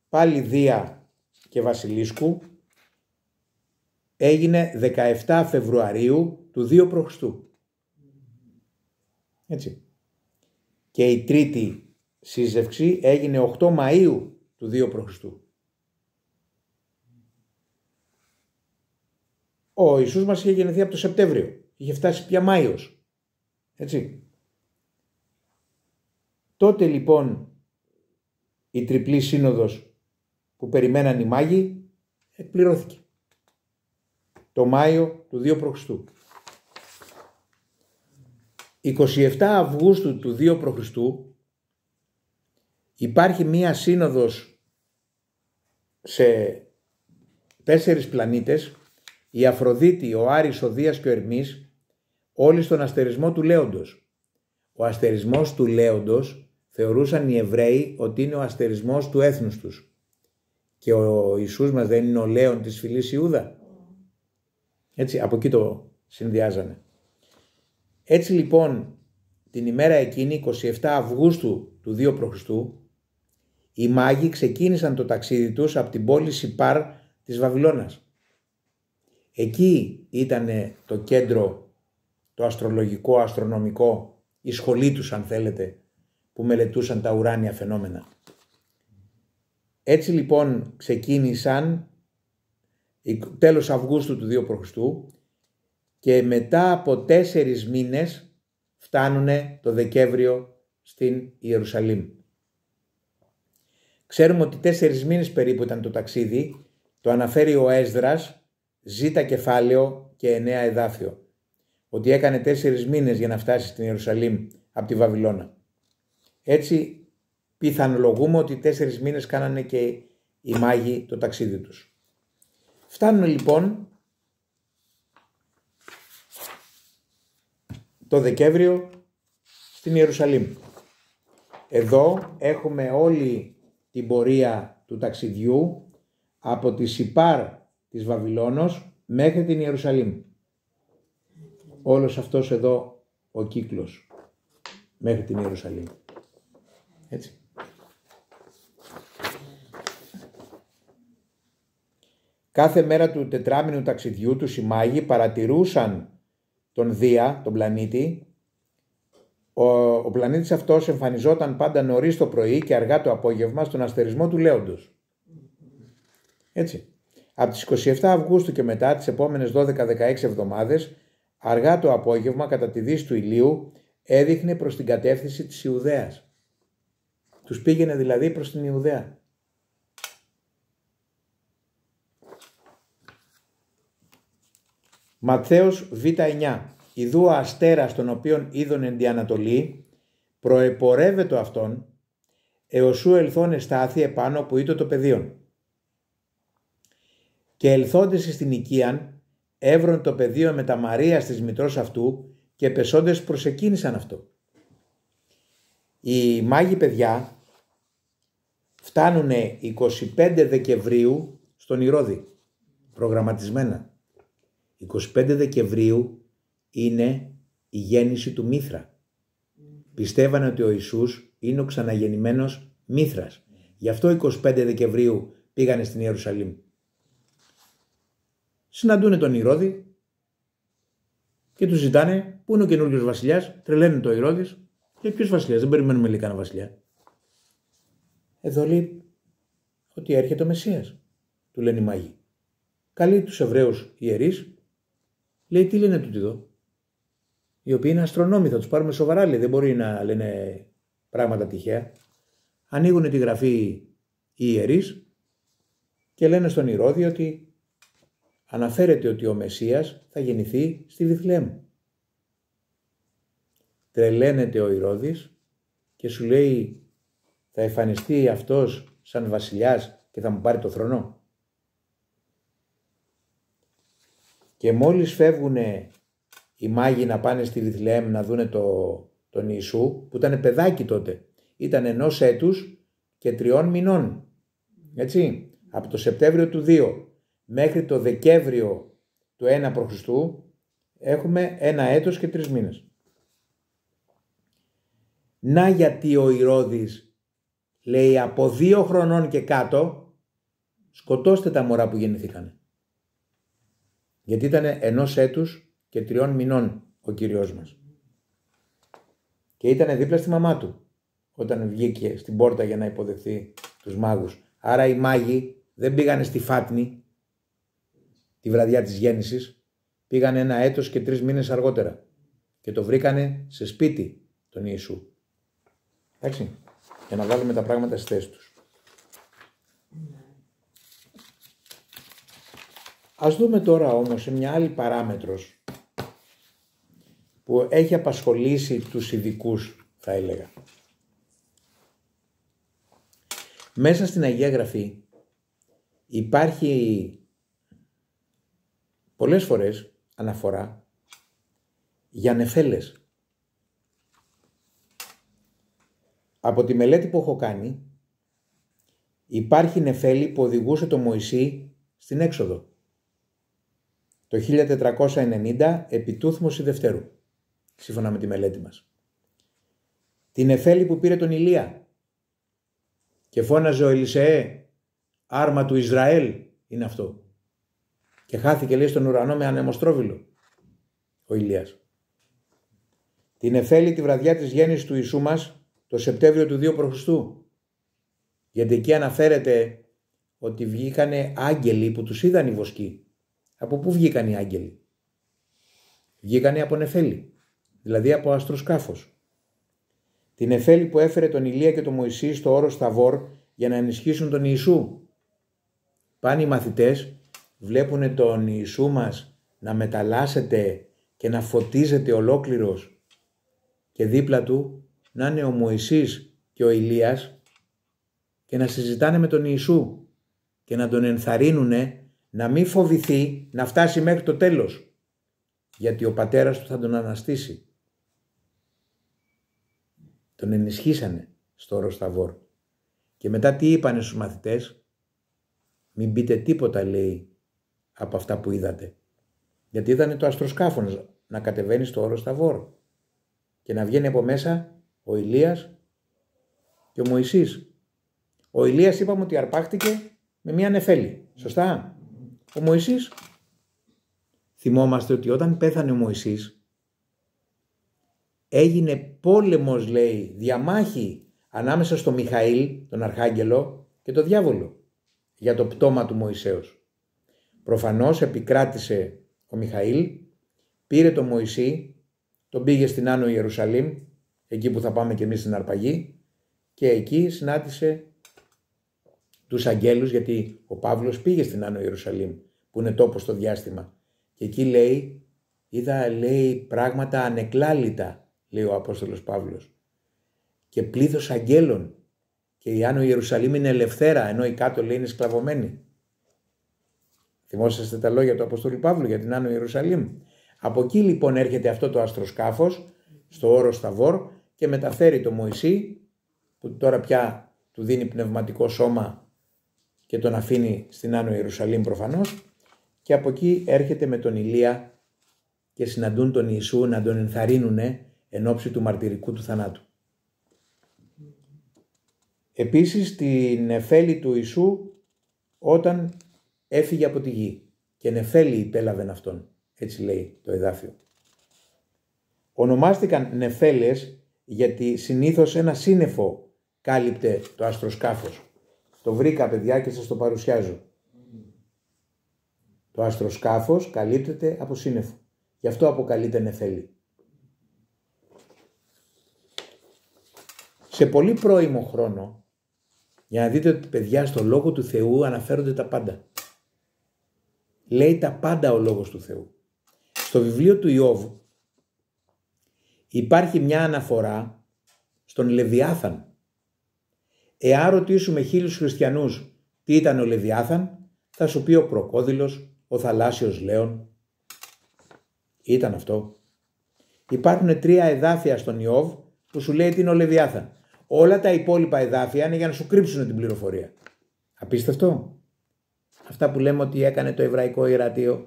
πάλι Δία και Βασιλίσκου, έγινε 17 Φεβρουαρίου του 2 π.Χ. Έτσι. Και η τρίτη σύζευξη έγινε 8 Μαΐου του 2 π.Χ. Ο Ιησούς μας είχε γεννηθεί από το Σεπτέμβριο. Είχε φτάσει πια Μάιος. Έτσι. Τότε λοιπόν η τριπλή σύνοδος που περιμέναν οι μάγοι εκπληρώθηκε. Το Μάιο του 2 π.Χ. 27 Αυγούστου του 2 π.Χ. υπάρχει μία σύνοδος σε 4 πλανήτες, η Αφροδίτη, ο Άρης, ο Δίας και ο Ερμής, όλοι στον αστερισμό του Λέοντος. Ο αστερισμός του Λέοντος θεωρούσαν οι Εβραίοι ότι είναι ο αστερισμός του έθνους τους. Και ο Ιησούς μας δεν είναι ο Λέον της φυλής Ιούδα. Έτσι, από εκεί το συνδυάζανε. Έτσι λοιπόν, την ημέρα εκείνη, 27 Αυγούστου του 2 π.Χ., οι μάγοι ξεκίνησαν το ταξίδι τους από την πόλη Σιπάρ της Βαβυλώνας. Εκεί ήταν το κέντρο, το αστρολογικό, αστρονομικό, η σχολή τους αν θέλετε, που μελετούσαν τα ουράνια φαινόμενα. Έτσι λοιπόν ξεκίνησαν τέλος Αυγούστου του 2 π.Χ. και μετά από 4 μήνες φτάνουνε το Δεκέμβριο στην Ιερουσαλήμ. Ξέρουμε ότι 4 μήνες περίπου ήταν το ταξίδι, το αναφέρει ο Έσδρας, Ζ κεφάλαιο και 9 εδάφιο, ότι έκανε 4 μήνες για να φτάσει στην Ιερουσαλήμ από τη Βαβυλώνα. Έτσι πιθανολογούμε ότι 4 μήνες κάνανε και οι μάγοι το ταξίδι τους. Φτάνουν λοιπόν το Δεκέμβριο στην Ιερουσαλήμ. Εδώ έχουμε όλη την πορεία του ταξιδιού από τη Σιπάρ της Βαβυλώνος μέχρι την Ιερουσαλήμ. Όλος αυτός εδώ ο κύκλος μέχρι την Ιερουσαλήμ. Έτσι. Κάθε μέρα του τετράμινου ταξιδιού τους οι μάγοι παρατηρούσαν τον Δία, τον πλανήτη. Ο πλανήτης αυτός εμφανιζόταν πάντα νωρίς το πρωί και αργά το απόγευμα στον αστερισμό του Λέοντος. Έτσι. Από τις 27 Αυγούστου και μετά, τις επόμενες 12-16 εβδομάδες, αργά το απόγευμα κατά τη δύση του ηλίου έδειχνε προς την κατεύθυνση της Ιουδαίας. Τους πήγαινε δηλαδή προς την Ιουδαία. Ματθαίος Β9. Ιδού ο αστέρας τον οποίον είδον εν τη Ανατολή, προεπορεύεται αυτόν, εωσού ελθόν εστάθη επάνω που ήτο το πεδίον. Και ελθόντες στην οικίαν, έβρον το πεδίο με τα Μαρίας της μητρός αυτού και πεσόντες προσεκίνησαν αυτό. Οι μάγοι παιδιά φτάνουνε 25 Δεκεμβρίου στον Ηρώδη, προγραμματισμένα. 25 Δεκεμβρίου είναι η γέννηση του Μήθρα. Πιστεύανε ότι ο Ιησούς είναι ο ξαναγεννημένος Μήθρας. Γι' αυτό 25 Δεκεμβρίου πήγανε στην Ιερουσαλήμ. Συναντούνε τον Ηρώδη και του ζητάνε πού είναι ο καινούριος βασιλιάς. Τρελαίνουν το Ηρώδης. Και ποιος βασιλιάς, δεν περιμένουμε λέει κανένα βασιλιά. Εδώ λέει ότι έρχεται ο Μεσσίας, του λένε οι μάγοι. Καλεί τους Εβραίους ιερείς, λέει τι λένε τούτοι εδώ. Οι οποίοι είναι αστρονόμοι, θα τους πάρουμε σοβαρά, λέει, δεν μπορεί να λένε πράγματα τυχαία. Ανοίγουν τη γραφή οι ιερείς και λένε στον Ηρώδη ότι αναφέρεται ότι ο Μεσσίας θα γεννηθεί στη Βιθλεέμ. Τρελαίνεται ο Ηρώδης και σου λέει θα εμφανιστεί αυτός σαν βασιλιάς και θα μου πάρει το θρονό. Και μόλις φεύγουνε οι μάγοι να πάνε στη Βιθλεέμ να δούνε τον Ιησού, που ήταν παιδάκι τότε, ήταν 1 έτους και 3 μηνών. Έτσι, από το Σεπτέμβριο του 2 μέχρι το Δεκέμβριο του 1 π.Χ. έχουμε 1 έτος και 3 μήνες. Να γιατί ο Ηρώδης λέει από 2 χρονών και κάτω σκοτώστε τα μωρά που γεννηθήκανε. Γιατί ήταν 1 έτους και 3 μηνών ο Κύριος μας. Και ήταν δίπλα στη μαμά του όταν βγήκε στην πόρτα για να υποδεχθεί τους μάγους. Άρα οι μάγοι δεν πήγανε στη Φάτνη τη βραδιά της γέννησης, πήγανε 1 έτος και 3 μήνες αργότερα και το βρήκανε σε σπίτι τον Ιησού. Εντάξει, για να βάλουμε τα πράγματα στη θέση τους. Ας δούμε τώρα όμως σε μια άλλη παράμετρος που έχει απασχολήσει τους ειδικούς, θα έλεγα. Μέσα στην Αγία Γραφή υπάρχει πολλές φορές αναφορά για νεφέλες. Από τη μελέτη που έχω κάνει υπάρχει νεφέλη που οδηγούσε τον Μωυσή στην έξοδο το 1490 επί Τούθμωση Δευτέρου, σύμφωνα με τη μελέτη μας. Την νεφέλη που πήρε τον Ηλία και φώναζε ο Ελισεέ, άρμα του Ισραήλ είναι αυτό, και χάθηκε, λέει, στον ουρανό με ανεμοστρόβιλο ο Ηλίας. Την νεφέλη τη βραδιά της γέννησης του Ιησού μας το Σεπτέμβριο του 2 π.Χ. Γιατί εκεί αναφέρεται ότι βγήκανε άγγελοι που τους είδαν οι βοσκοί. Από πού βγήκαν οι άγγελοι? Βγήκανε από νεφέλη, δηλαδή από αστροσκάφος. Την νεφέλη που έφερε τον Ηλία και τον Μωυσή στο όρος Θαβόρ για να ενισχύσουν τον Ιησού. Πάνε οι μαθητές, βλέπουν τον Ιησού μας να μεταλλάσσεται και να φωτίζεται ολόκληρος και δίπλα του να είναι ο Μωυσής και ο Ηλίας και να συζητάνε με τον Ιησού και να τον ενθαρρύνουνε να μην φοβηθεί να φτάσει μέχρι το τέλος, γιατί ο πατέρας του θα τον αναστήσει. Τον ενισχύσανε στο όρος Θαβόρ. Και μετά τι είπανε στους μαθητές? Μην πείτε τίποτα, λέει, από αυτά που είδατε. Γιατί είδανε το αστροσκάφο να κατεβαίνει στο όρος Θαβόρ και να βγαίνει από μέσα ο Ηλίας και ο Μωυσής. Ο Ηλίας είπαμε ότι αρπάχτηκε με μια νεφέλη. Σωστά? Ο Μωυσής, θυμόμαστε ότι όταν πέθανε ο Μωυσής έγινε πόλεμος, λέει, διαμάχη ανάμεσα στο Μιχαήλ, τον Αρχάγγελο, και το διάβολο για το πτώμα του Μωυσέως. Προφανώς επικράτησε ο Μιχαήλ, πήρε τον Μωυσή, τον πήγε στην Άνω Ιερουσαλήμ, εκεί που θα πάμε και εμείς στην αρπαγή, και εκεί συνάντησε τους αγγέλους, γιατί ο Παύλος πήγε στην Άνω Ιερουσαλήμ, που είναι τόπος στο διάστημα, και εκεί λέει, είδα, λέει, πράγματα ανεκλάλητα, λέει ο Απόστολος Παύλος, και πλήθος αγγέλων, και η Άνω Ιερουσαλήμ είναι ελευθέρα, ενώ η κάτω, λέει, είναι σκλαβωμένη. Θυμόσαστε τα λόγια του Αποστόλου Παύλου για την Άνω Ιερουσαλήμ? Από εκεί λοιπόν έρχεται αυτό το αστροσκάφος στο όρος Θαβόρ και μεταφέρει το Μωυσή, που τώρα πια του δίνει πνευματικό σώμα και τον αφήνει στην Άνω Ιερουσαλήμ προφανώς, και από εκεί έρχεται με τον Ηλία και συναντούν τον Ιησού να τον ενθαρρύνουνε εν ώψη του μαρτυρικού του θανάτου. Επίσης την νεφέλη του Ιησού όταν έφυγε από τη γη, και νεφέλη υπέλαβεν αυτόν, έτσι λέει το εδάφιο. Ονομάστηκαν νεφέλες γιατί συνήθως ένα σύννεφο κάλυπτε το αστροσκάφος. Το βρήκα, παιδιά, και σας το παρουσιάζω. Το αστροσκάφος καλύπτεται από σύννεφο. Γι' αυτό αποκαλείται νεφέλη. Σε πολύ πρώιμο χρόνο, για να δείτε ότι, παιδιά, στο Λόγο του Θεού αναφέρονται τα πάντα. Λέει τα πάντα ο Λόγος του Θεού. Στο βιβλίο του Ιώβ υπάρχει μια αναφορά στον Λεβιάθαν. Εάν ρωτήσουμε 1000 χριστιανούς τι ήταν ο Λεβιάθαν, θα σου πει ο κροκόδιλος, ο θαλάσσιος λέων. Ήταν αυτό. Υπάρχουν 3 εδάφια στον Ιώβ που σου λέει τι είναι ο Λεβιάθαν. Όλα τα υπόλοιπα εδάφια είναι για να σου κρύψουν την πληροφορία. Απίστευτο. Αυτά που λέμε ότι έκανε το εβραϊκό ιερατείο,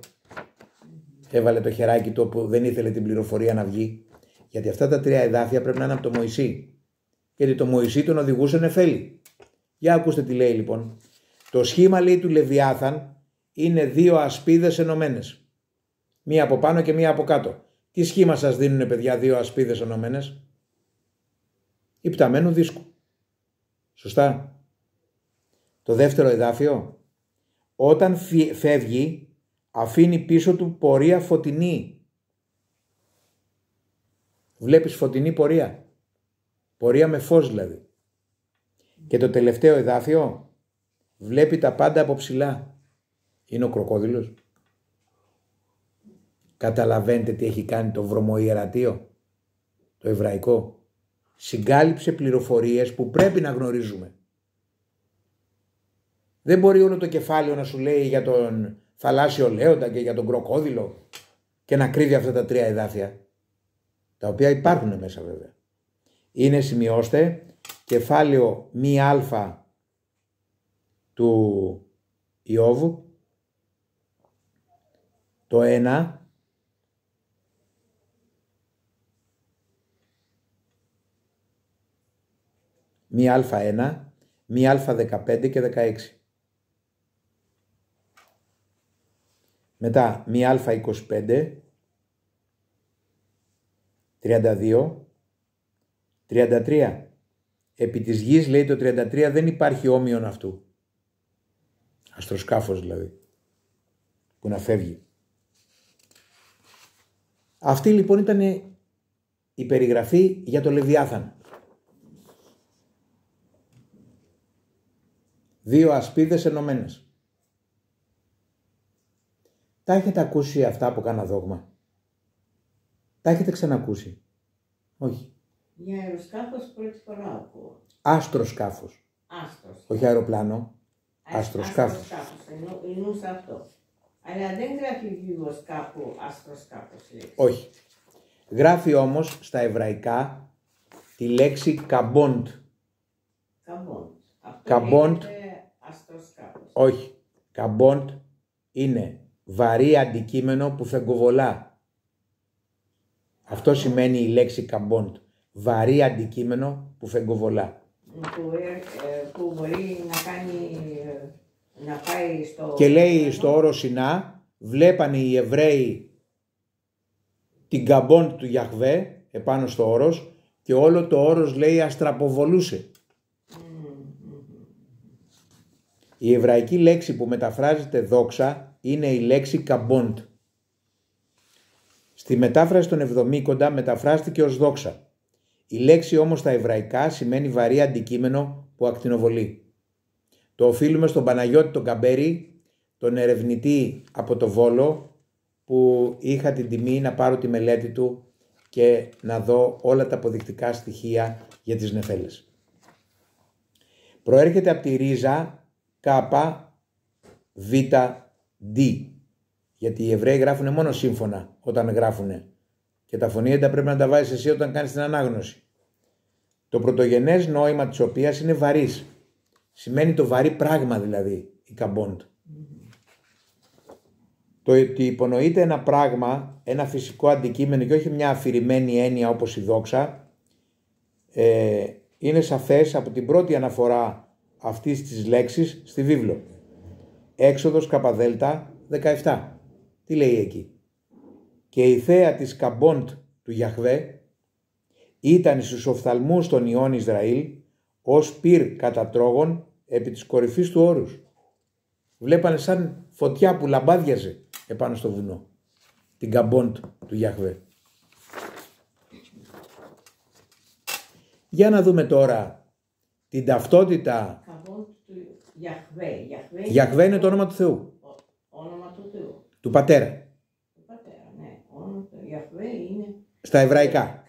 έβαλε το χεράκι του που δεν ήθελε την πληροφορία να βγει. Γιατί αυτά τα 3 εδάφια πρέπει να είναι από το Μωυσή. Γιατί το Μωυσή τον οδηγούσε νεφέλη. Για ακούστε τι λέει λοιπόν. Το σχήμα, λέει, του Λεβιάθαν είναι 2 ασπίδες ενωμένες. Μία από πάνω και μία από κάτω. Τι σχήμα σας δίνουνε, παιδιά, 2 ασπίδες ενωμένες? Υπταμένου δίσκου. Σωστά. Το δεύτερο εδάφιο. Όταν φεύγει αφήνει πίσω του πορεία φωτεινή. Βλέπεις φωτεινή πορεία. Πορεία με φως δηλαδή. Και το τελευταίο εδάφιο βλέπει τα πάντα από ψηλά. Είναι ο κροκόδιλος. Καταλαβαίνετε τι έχει κάνει το βρωμοϊερατείο, το εβραϊκό. Συγκάλυψε πληροφορίες που πρέπει να γνωρίζουμε. Δεν μπορεί όλο το κεφάλαιο να σου λέει για τον θαλάσσιο λέοντα και για τον κροκόδιλο και να κρύβει αυτά τα 3 εδάφια, τα οποία υπάρχουν μέσα βέβαια. Είναι, σημειώστε, κεφάλαιο 1α του Ιώβ, το 1, μία α1, μία α15 και 16. Μετά μία α25, 32, 33. Επί της γης, λέει, το 33 δεν υπάρχει όμοιον αυτού. Αστροσκάφος δηλαδή, που να φεύγει. Αυτή λοιπόν ήταν η περιγραφή για το Λεβιάθαν. 2 ασπίδες ενωμένες. Τα έχετε ακούσει αυτά από κάνα δόγμα? Τα έχετε ξανακούσει? Όχι. Για αεροσκάφος πρώτη φορά ακούω. Άστροσκάφος. Όχι αεροπλάνο. Αστροσκάφος. Εννοούσα αυτό. Αλλά δεν γράφει βίβλος κάπου αστροσκάφος. Όχι. Γράφει όμως στα εβραϊκά τη λέξη καμπόντ. Καμπόντ. Όχι. Καμπόντ είναι βαρύ αντικείμενο που φεγκοβολά. Αυτό σημαίνει η λέξη καμπόντ. Βαρύ αντικείμενο που φεγκοβολά. Που μπορεί να κάνει, να πάει στο... Και λέει στο όρο Σινά, βλέπανε οι Εβραίοι την καμπόντ του Γιαχβέ επάνω στο όρος και όλο το όρος, λέει, αστραποβολούσε. Η εβραϊκή λέξη που μεταφράζεται δόξα είναι η λέξη καμπόντ. Στη μετάφραση των Εβδομήκοντα μεταφράστηκε ως δόξα. Η λέξη όμως στα εβραϊκά σημαίνει βαρύ αντικείμενο που ακτινοβολεί. Το οφείλουμε στον Παναγιώτη τον Καμπέρη, τον ερευνητή από το Βόλο, που είχα την τιμή να πάρω τη μελέτη του και να δω όλα τα αποδεικτικά στοιχεία για τις νεφέλες. Προέρχεται από τη ρίζα Κάπα Β Δ, γιατί οι Εβραίοι γράφουν μόνο σύμφωνα όταν γράφουν και τα φωνήεντα πρέπει να τα βάζεις εσύ όταν κάνεις την ανάγνωση. Το πρωτογενές νόημα της οποίας είναι βαρύς. Σημαίνει το βαρύ πράγμα δηλαδή η καμπόντ. Το ότι υπονοείται ένα πράγμα, ένα φυσικό αντικείμενο και όχι μια αφηρημένη έννοια όπως η δόξα, είναι σαφές από την πρώτη αναφορά αυτής της λέξης στη βίβλο. Έξοδος Καπαδέλτα 17. Τι λέει εκεί? Και η θέα της καμπόντ του Γιαχβέ ήταν στους οφθαλμούς των ιών Ισραήλ ως πυρ κατατρόγων επί της κορυφής του όρους. Βλέπανε σαν φωτιά που λαμπάδιαζε επάνω στο βουνό. Την καμπόντ του Γιαχβέ. Για να δούμε τώρα την ταυτότητα. Καμπόντ του Γιαχβέ. Γιαχβέ είναι το όνομα του Θεού. Όνομα του Θεού. Του Πατέρα. Του Πατέρα, ναι. Όνομα του Γιαχβέ είναι... Στα εβραϊκά.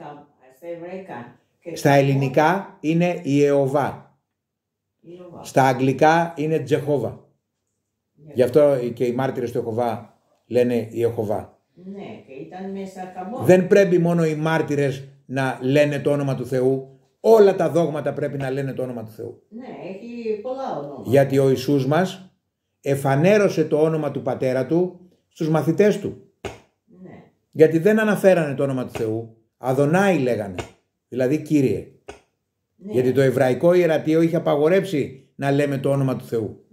Στα εβραϊκά. Στα ελληνικά είναι Ιεωβά. Στα αγγλικά είναι Τζεχόβα. Γι' αυτό και οι μάρτυρες του Ιεχωβά λένε Ιεχωβά. Ναι, και ήταν μέσα καμπόντ. Δεν πρέπει μόνο οι μάρτυρες να λένε το όνομα του Θεού. Όλα τα δόγματα πρέπει να λένε το όνομα του Θεού. Ναι, έχει πολλά ονόματα. Γιατί ο Ιησούς μας εφανέρωσε το όνομα του Πατέρα Του στους μαθητές Του. Ναι. Γιατί δεν αναφέρανε το όνομα του Θεού. Αδωνάη λέγανε. Δηλαδή Κύριε. Ναι. Γιατί το εβραϊκό ιερατείο είχε απαγορέψει να λέμε το όνομα του Θεού.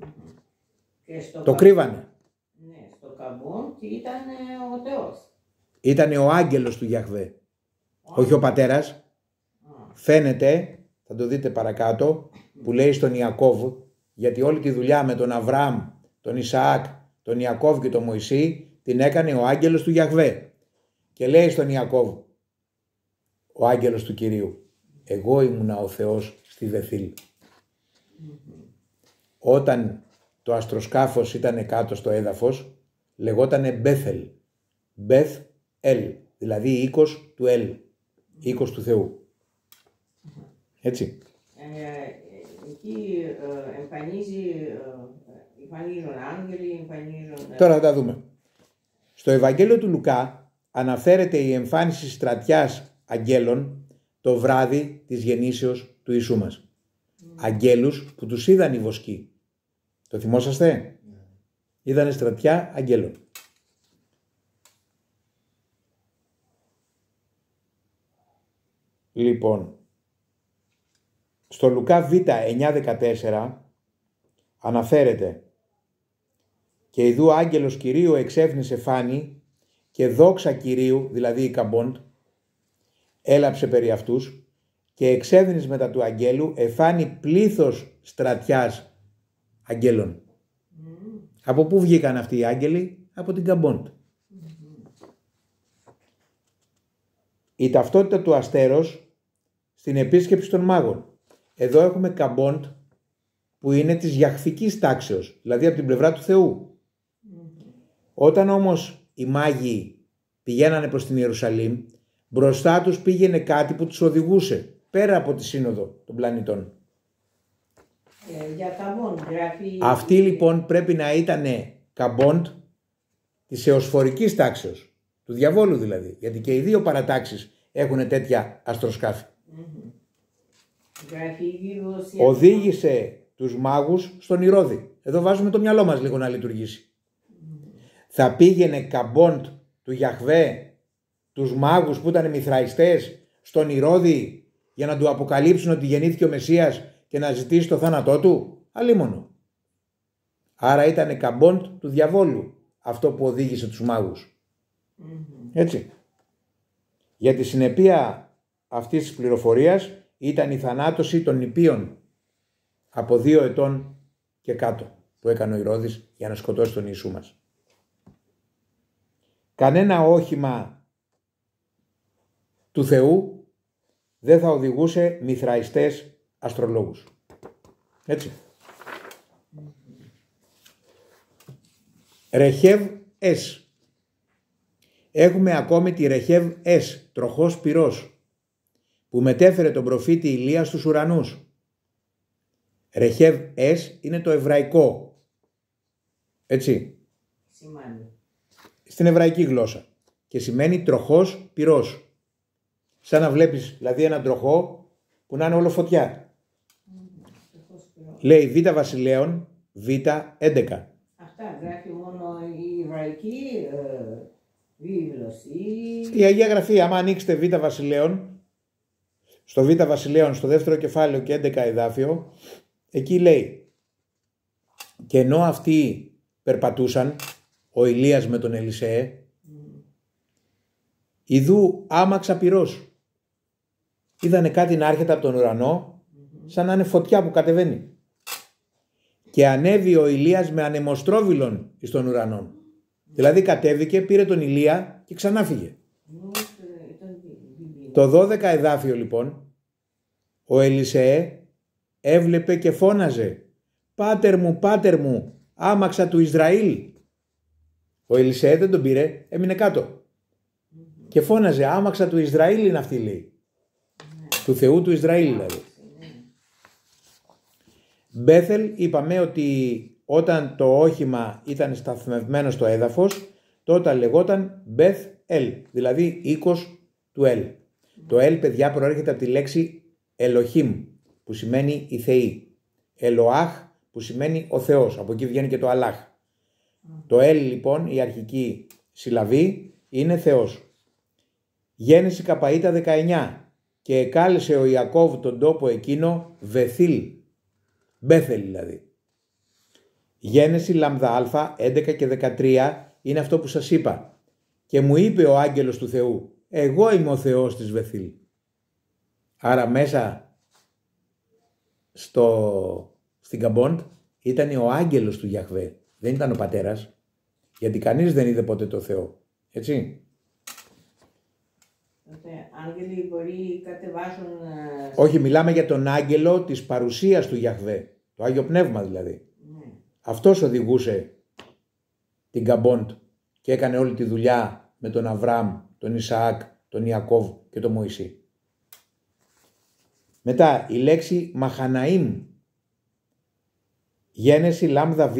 Το κρύβανε. Ναι, στο καμπόντ ήταν ο Θεός. Ήταν ο άγγελος του Γιαχβέ. Όχι ο πατέρας. Φαίνεται, θα το δείτε παρακάτω, που λέει στον Ιακώβ, γιατί όλη τη δουλειά με τον Αβραάμ, τον Ισαάκ, τον Ιακώβ και τον Μωυσή την έκανε ο άγγελος του Γιαχβέ. Και λέει στον Ιακώβ, ο άγγελος του Κυρίου, Εγώ ήμουνα ο Θεός στη Βεθήλ. Όταν το αστροσκάφος ήταν κάτω στο έδαφος, λεγότανε Μπέθελ. Μπεθ Ελ, δηλαδή οίκος του Ελ, οίκος του Θεού. Έτσι. Εκεί εμφανίζουν άγγελοι, εμφανίζουν... Τώρα θα τα δούμε. Στο Ευαγγέλιο του Λουκά αναφέρεται η εμφάνιση στρατιάς αγγέλων το βράδυ της γεννήσεως του Ιησού μας. Αγγέλους που τους είδαν οι βοσκοί. Το θυμόσαστε? Είδανε στρατιά αγγέλων. Λοιπόν, στο Λουκά Β 9:14 αναφέρεται «Και ιδού άγγελος Κυρίου εξέφνησε φάνη και δόξα Κυρίου», δηλαδή η Καμπόντ, έλαψε περί αυτούς και εξέφνης μετά του αγγέλου εφάνει πλήθος στρατιάς αγγέλων. Από πού βγήκαν αυτοί οι άγγελοι? Από την Καμπόντ. Η ταυτότητα του αστέρος στην επίσκεψη των μάγων. Εδώ έχουμε Καμπόντ που είναι της γιαχθικής τάξεως, δηλαδή από την πλευρά του Θεού. Όταν όμως οι μάγοι πηγαίνανε προς την Ιερουσαλήμ, μπροστά τους πήγαινε κάτι που τους οδηγούσε πέρα από τη σύνοδο των πλανητών. Για Καμπόντ γράφει... Αυτή λοιπόν πρέπει να ήταν Καμπόντ της εωσφορικής τάξεως, του διαβόλου δηλαδή, γιατί και οι δύο παρατάξεις έχουν τέτοια αστροσκάφη. Οδήγησε τους μάγους στον Ηρώδη. Εδώ βάζουμε το μυαλό μας λίγο να λειτουργήσει. Θα πήγαινε Καμπόντ του Γιαχβέ τους μάγους που ήταν μηθραϊστές στον Ηρώδη για να του αποκαλύψουν ότι γεννήθηκε ο Μεσσίας και να ζητήσει το θάνατό του? Αλίμονο. Άρα ήταν Καμπόντ του διαβόλου αυτό που οδήγησε τους μάγους. Έτσι. Για τη συνεπία αυτής της πληροφορίας ήταν η θανάτωση των νηπίων από 2 ετών και κάτω που έκανε ο Ηρώδης για να σκοτώσει τον Ιησού μας. Κανένα όχημα του Θεού δεν θα οδηγούσε μηθραϊστές αστρολόγους. Έτσι. Ρεχεύ Εσ. Έχουμε ακόμη τη Ρεχεύ Εσ, τροχός πυρός, που μετέφερε τον προφήτη Ηλία στους ουρανούς. Ρεχεύ Εσ είναι το εβραϊκό. Έτσι. Σημαίνει. Στην εβραϊκή γλώσσα. Και σημαίνει τροχός πυρός. Σαν να βλέπεις δηλαδή έναν τροχό που να είναι όλο φωτιά. Λέει Β Βασιλέων Β 11. Αυτά γράφει μόνο η εβραϊκή βίβλος. Η Αγία Γραφή, άμα ανοίξετε Β Βασιλέων, στο Β Βασιλέων, στο δεύτερο κεφάλαιο και 11 εδάφιο, εκεί λέει: και ενώ αυτοί περπατούσαν, ο Ηλίας με τον Ελισεέ, ιδού άμαξα πυρός. Είδανε κάτι να έρχεται από τον ουρανό, σαν να είναι φωτιά που κατεβαίνει. Και ανέβη ο Ηλίας με ανεμοστρόβιλον εις τον ουρανό. Δηλαδή κατέβηκε, πήρε τον Ηλία και ξανά φύγε. Το 12 εδάφιο λοιπόν, ο Ελισεέ έβλεπε και φώναζε: πάτερ μου, άμαξα του Ισραήλ. Ο Ελισεέ δεν τον πήρε, έμεινε κάτω. Και φώναζε: άμαξα του Ισραήλ είναι αυτή, λέει. Του Θεού του Ισραήλ δηλαδή. Μπέθελ είπαμε ότι όταν το όχημα ήταν σταθμευμένο στο έδαφος, τότε λεγόταν Μπεθ Ελ, δηλαδή οίκος του Ελ. Το Ελ, παιδιά, προέρχεται από τη λέξη Ελοχήμ, που σημαίνει η Θεή. Ελοάχ, που σημαίνει ο Θεός, από εκεί βγαίνει και το Αλάχ. Το Ελ λοιπόν, η αρχική συλλαβή, είναι Θεός. Γένεση Καπαΐτα 19. Και εκάλεσε ο Ιακώβ τον τόπο εκείνο Βεθήλ, Μπέθελ δηλαδή. Γένεση Λαμδα Α 11 και 13 είναι αυτό που σας είπα. Και μου είπε ο άγγελος του Θεού: εγώ είμαι ο Θεός της Βεθήλ. Άρα μέσα στην Καμπόντ ήταν ο άγγελος του Γιαχβέ. Δεν ήταν ο πατέρας. Γιατί κανείς δεν είδε ποτέ το Θεό. Έτσι. Άγγελοι μπορεί κατεβάσουν... Όχι, μιλάμε για τον άγγελο της παρουσίας του Γιαχβέ. Το Άγιο Πνεύμα δηλαδή. Ναι. Αυτός οδηγούσε την Καμπόντ και έκανε όλη τη δουλειά με τον Αβραάμ, τον Ισαάκ, τον Ιακώβ και τον Μωυσή. Μετά η λέξη Μαχαναΐμ. Γένεση λάμδα β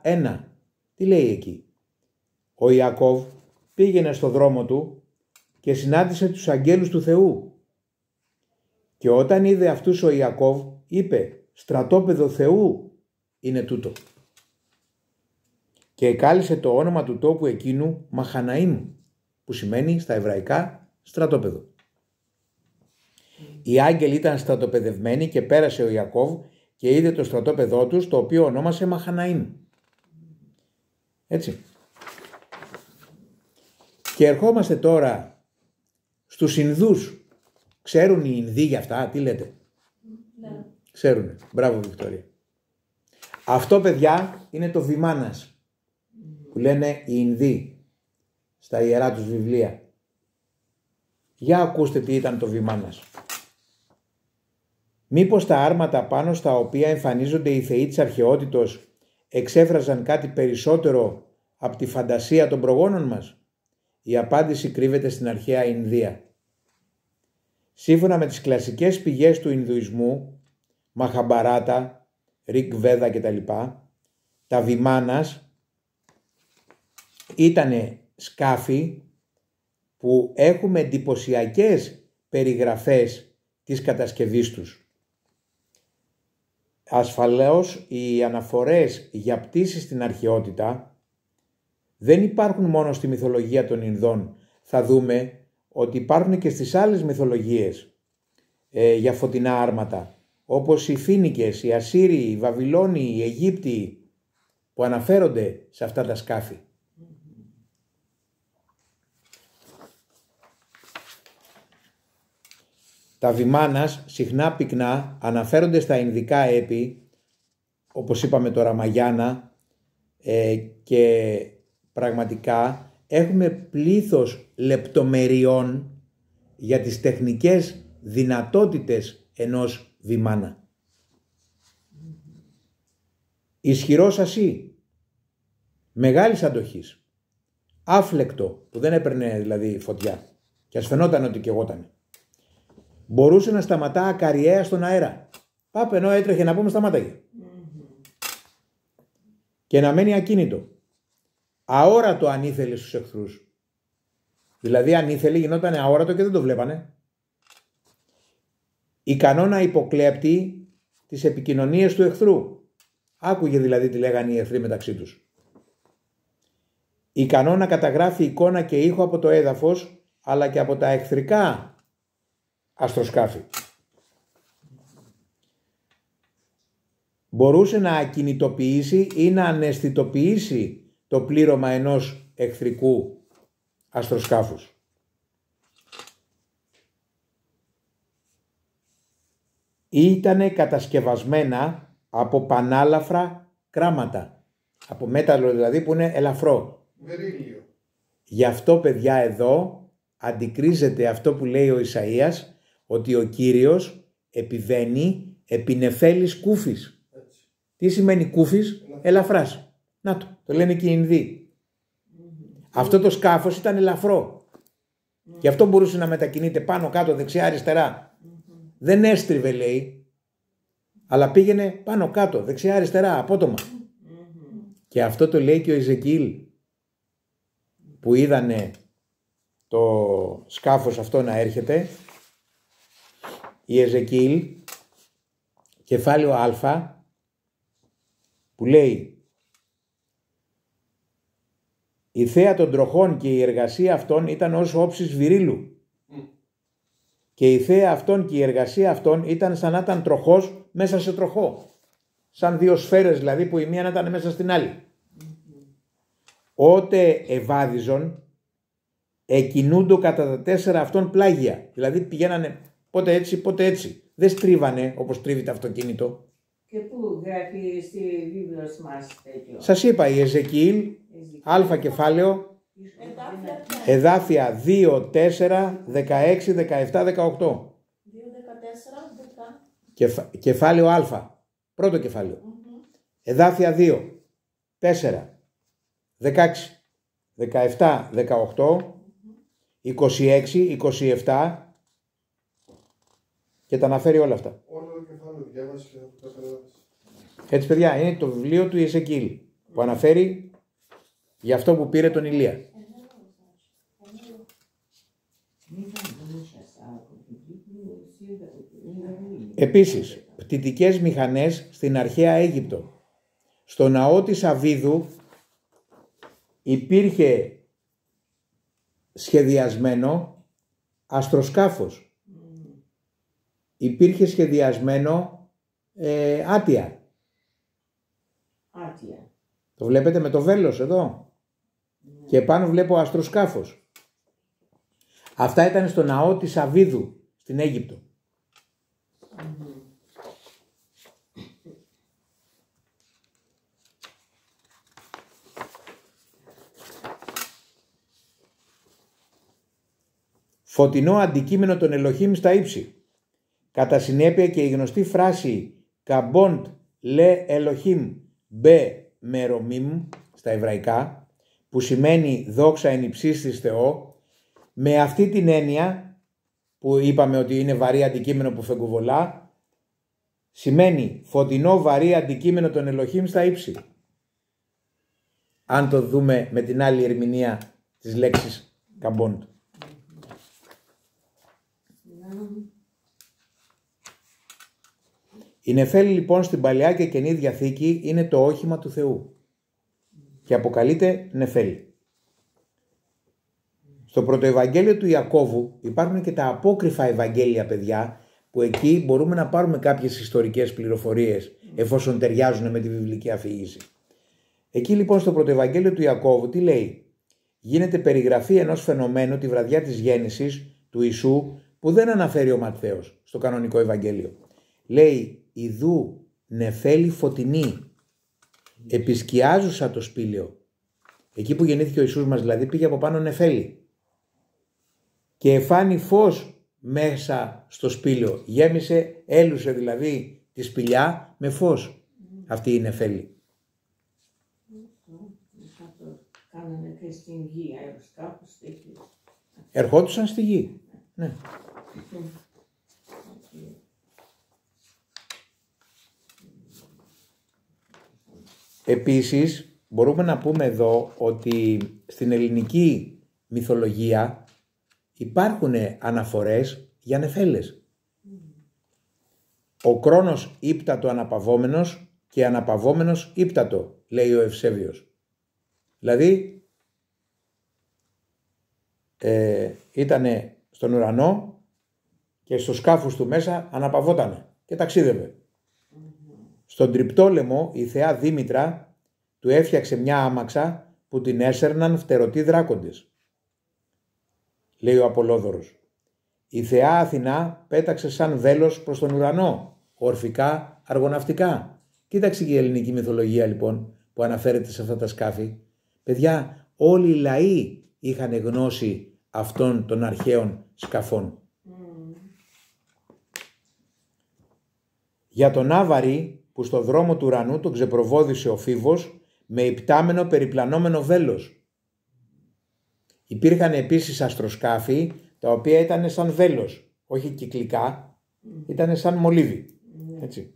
1. Τι λέει εκεί? Ο Ιακώβ πήγαινε στο δρόμο του και συνάντησε τους αγγέλους του Θεού. Και όταν είδε αυτούς ο Ιακώβ είπε «Στρατόπεδο Θεού είναι τούτο». Και εκάλεσε το όνομα του τόπου εκείνου Μαχαναΐμ, που σημαίνει στα εβραϊκά στρατόπεδο. Οι άγγελοι ήταν στρατοπεδευμένοι και πέρασε ο Ιακώβ και είδε το στρατόπεδό τους, το οποίο ονόμασε Μαχαναΐμ. Έτσι. Και ερχόμαστε τώρα στους Ινδούς. Ξέρουν οι Ινδοί για αυτά, τι λέτε? Ναι. Ξέρουνε. Μπράβο Βικτόρια. Αυτό παιδιά είναι το Βιμάνας που λένε οι Ινδοί στα ιερά τους βιβλία. Για ακούστε τι ήταν το Βιμάνας. Μήπως τα άρματα πάνω στα οποία εμφανίζονται οι θεοί της αρχαιότητος εξέφραζαν κάτι περισσότερο από τη φαντασία των προγόνων μας? Η απάντηση κρύβεται στην αρχαία Ινδία. Σύμφωνα με τις κλασικές πηγές του Ινδουισμού, Μαχαμπαράτα, Ρικ Βέδα κτλ, τα Βιμάνας ήτανε σκάφη που έχουμε εντυπωσιακές περιγραφές της κατασκευής τους. Ασφαλώς οι αναφορές για πτήσεις στην αρχαιότητα δεν υπάρχουν μόνο στη μυθολογία των Ινδών. Θα δούμε ότι υπάρχουν και στις άλλες μυθολογίες για φωτεινά άρματα, όπως οι Φίνικες, οι Ασσύριοι, οι Βαβυλώνοι, οι Αιγύπτιοι, που αναφέρονται σε αυτά τα σκάφη. Τα Βιμάνας συχνά πυκνά αναφέρονται στα Ινδικά έπι, όπως είπαμε το Ραμαγιάνα, και πραγματικά έχουμε πλήθος λεπτομεριών για τις τεχνικές δυνατότητες ενός Βιμάνα. Ισχυρός ασί, μεγάλης αντοχής, άφλεκτο που δεν έπαιρνε δηλαδή φωτιά και ας φαινόταν ότι καιγότανε. Μπορούσε να σταματά ακαριέα στον αέρα. Πάπε ενώ έτρεχε να πούμε σταμάταγε. Και να μένει ακίνητο. Αόρατο αν ήθελε στους εχθρούς. Δηλαδή αν ήθελε γινόταν αόρατο και δεν το βλέπανε. Ικανό να υποκλέπτει τις επικοινωνίες του εχθρού. Άκουγε δηλαδή τι λέγανε οι εχθροί μεταξύ τους. Ικανό να καταγράφει εικόνα και ήχο από το έδαφος αλλά και από τα εχθρικά αστροσκάφη. Μπορούσε να ακινητοποιήσει ή να αναισθητοποιήσει το πλήρωμα ενός εχθρικού αστροσκάφους. Ήτανε κατασκευασμένα από πανάλαφρα κράματα. Από μέταλλο δηλαδή που είναι ελαφρό. Βερίλιο. Γι' αυτό παιδιά εδώ αντικρίζεται αυτό που λέει ο Ισαΐας, ότι ο Κύριος επιβαίνει επί νεφέλης κούφης. Έτσι. Τι σημαίνει κούφης? Ελαφράς. Να το λένε και οι Ινδοί. Αυτό το σκάφος ήταν ελαφρό. Γι' αυτό μπορούσε να μετακινείται πάνω κάτω δεξιά αριστερά. Δεν έστριβε λέει, αλλά πήγαινε πάνω κάτω δεξιά αριστερά απότομα. Και αυτό το λέει και ο Εζεκιήλ, που είδανε το σκάφος αυτό να έρχεται. Η Εζεκιήλ, κεφάλαιο Α, που λέει η θέα των τροχών και η εργασία αυτών ήταν ως όψης βυρίλου. Και η θέα αυτών και η εργασία αυτών ήταν σαν να ήταν τροχός μέσα σε τροχό. Σαν δύο σφαίρες δηλαδή που η μία να ήταν μέσα στην άλλη. Ότε ευάδιζον εκινούντο κατά τα 4 αυτών πλάγια. Δηλαδή πηγαίνανε πότε έτσι πότε έτσι. Δεν στρίβανε όπως τρίβει το αυτοκίνητο. Και πού γράφει στη βίβλος μας τέτοιο? Σας είπα η Εζεκιήλ, Α κεφάλαιο, Εδάφια 2, 4, 16, 17, 18. 2, 14, 10. Κεφάλαιο Α. Πρώτο κεφάλαιο. Εδάφια 2, 4, 16, 17, 18, 26, 27 και τα αναφέρει όλα αυτά. Όλο το κεφάλαιο διάβασε και το καταλάβεις. Έτσι παιδιά, είναι το βιβλίο του Ιεσεκήλ που αναφέρει για αυτό που πήρε τον Ηλία. Επίσης, πτυτικές μηχανές στην αρχαία Αίγυπτο. Στο ναό της Αβίδου υπήρχε σχεδιασμένο αστροσκάφος. Υπήρχε σχεδιασμένο άτια. Το βλέπετε με το βέλος εδώ. Και πάνω βλέπω αστροσκάφος. Αυτά ήταν στο ναό της Αβίδου στην Αίγυπτο. Φωτεινό αντικείμενο των Ελοχήμ στα ύψη. Κατά συνέπεια και η γνωστή φράση «Καμπόντ λε Ελοχήμ μπε μερομίμ» στα εβραϊκά, που σημαίνει «δόξα εν υψίστης Θεό», με αυτή την έννοια που είπαμε ότι είναι βαρύ αντικείμενο που φεγκουβολά, σημαίνει φωτεινό βαρύ αντικείμενο των Ελοχήμ στα ύψη. Αν το δούμε με την άλλη ερμηνεία της λέξης «καμπόντ». Η νεφέλη λοιπόν στην Παλαιά και Καινή Διαθήκη είναι το όχημα του Θεού και αποκαλείται νεφέλη. Στο πρωτοευαγγέλιο του Ιακώβου υπάρχουν και τα απόκριφα Ευαγγέλια, παιδιά, που εκεί μπορούμε να πάρουμε κάποιες ιστορικές πληροφορίες εφόσον ταιριάζουν με τη βιβλική αφήγηση. Εκεί λοιπόν στο πρωτοευαγγέλιο του Ιακώβου τι λέει? Γίνεται περιγραφή ενός φαινομένου τη βραδιά της γέννησης του Ιησού που δεν αναφέρει ο Ματθαίος στο κανονικό Ευαγγέλιο. Λέει «Ιδού νεφέλη φωτεινή, επισκιάζουσα το σπήλαιο». Εκεί που γεννήθηκε ο Ιησούς μας δηλαδή πήγε από πάνω νεφέλη και εφάνει φως μέσα στο σπήλαιο. Γέμισε, έλουσε δηλαδή τη σπηλιά με φως. Αυτή η νεφέλη. Κάνανε και στην γη, αεροσκάφους τέτοιους. Ερχόντουσαν στη γη. Ναι. Επίσης μπορούμε να πούμε εδώ ότι στην ελληνική μυθολογία υπάρχουν αναφορές για νεφέλες. Ο Κρόνος ύπτατο αναπαυόμενος και αναπαυόμενος ύπτατο, λέει ο Ευσέβιος. Δηλαδή ήτανε στον ουρανό και στο σκάφος του μέσα αναπαυότανε και ταξίδευε. Στον Τριπτόλεμο η θεά Δήμητρα του έφτιαξε μια άμαξα που την έσερναν φτερωτοί δράκοντες. Λέει ο Απολόδωρος. Η θεά Αθηνά πέταξε σαν βέλος προς τον ουρανό, ορφικά, αργοναυτικά. Κοίταξε και η ελληνική μυθολογία λοιπόν που αναφέρεται σε αυτά τα σκάφη. Παιδιά, όλοι οι λαοί είχαν γνώση αυτών των αρχαίων σκαφών. Για τον Άβαρη που στο δρόμο του ουρανού τον ξεπροβόδησε ο Φίβος με υπτάμενο περιπλανόμενο βέλος. Υπήρχαν επίσης αστροσκάφη τα οποία ήταν σαν βέλος, όχι κυκλικά, ήταν σαν μολύβι. Έτσι.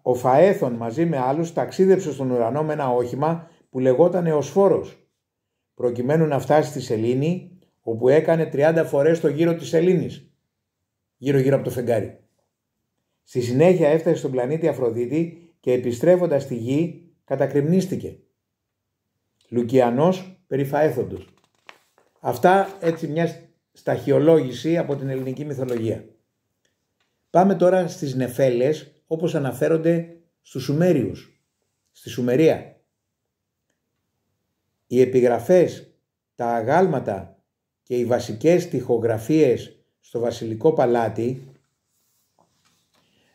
Ο Φαέθων μαζί με άλλους ταξίδεψε στον ουρανό με ένα όχημα που λεγόταν Εωσφόρος, προκειμένου να φτάσει στη Σελήνη, όπου έκανε 30 φορές το γύρο της Σελήνης, γύρω-γύρω από το φεγγάρι. Στη συνέχεια έφτασε στον πλανήτη Αφροδίτη και επιστρέφοντας στη γη κατακρημνίστηκε. Λουκιανός περί Φαέθοντος. Αυτά έτσι μια σταχυολόγηση από την ελληνική μυθολογία. Πάμε τώρα στις νεφέλες όπως αναφέρονται στους Σουμέριους, στη Σουμερία. Οι επιγραφές, τα αγάλματα και οι βασικές τοιχογραφίες στο βασιλικό παλάτι,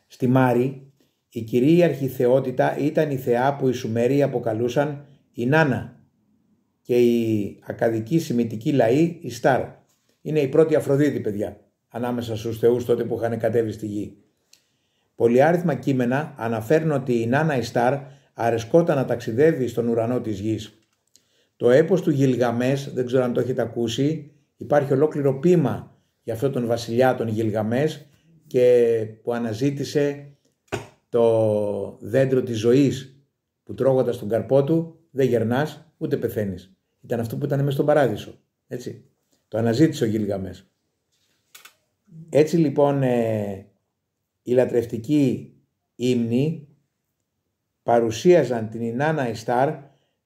στη Μάρη, η κυρίαρχη θεότητα ήταν η θεά που οι Σουμέριοι αποκαλούσαν η Νάνα και η ακαδική σημιτική λαή, η Στάρ. Είναι η πρώτη Αφροδίτη, παιδιά, ανάμεσα στους θεούς τότε που είχαν κατέβει στη γη. Πολυάριθμα κείμενα αναφέρουν ότι η Νάνα η Στάρ αρεσκόταν να ταξιδεύει στον ουρανό της γης. Το έπος του Γιλγαμές, δεν ξέρω αν το έχετε ακούσει, υπάρχει ολόκληρο ποίημα για αυτόν τον βασιλιά των Γιλγαμές και που αναζήτησε το δέντρο της ζωής που τρώγοντας τον καρπό του δεν γερνάς ούτε πεθαίνεις. Ήταν αυτό που ήταν μέσα στον παράδεισο. Έτσι. Το αναζήτησε ο Γιλγαμές. Έτσι λοιπόν οι λατρευτικοί ύμνοι παρουσίαζαν την Ινάνα Ιστάρ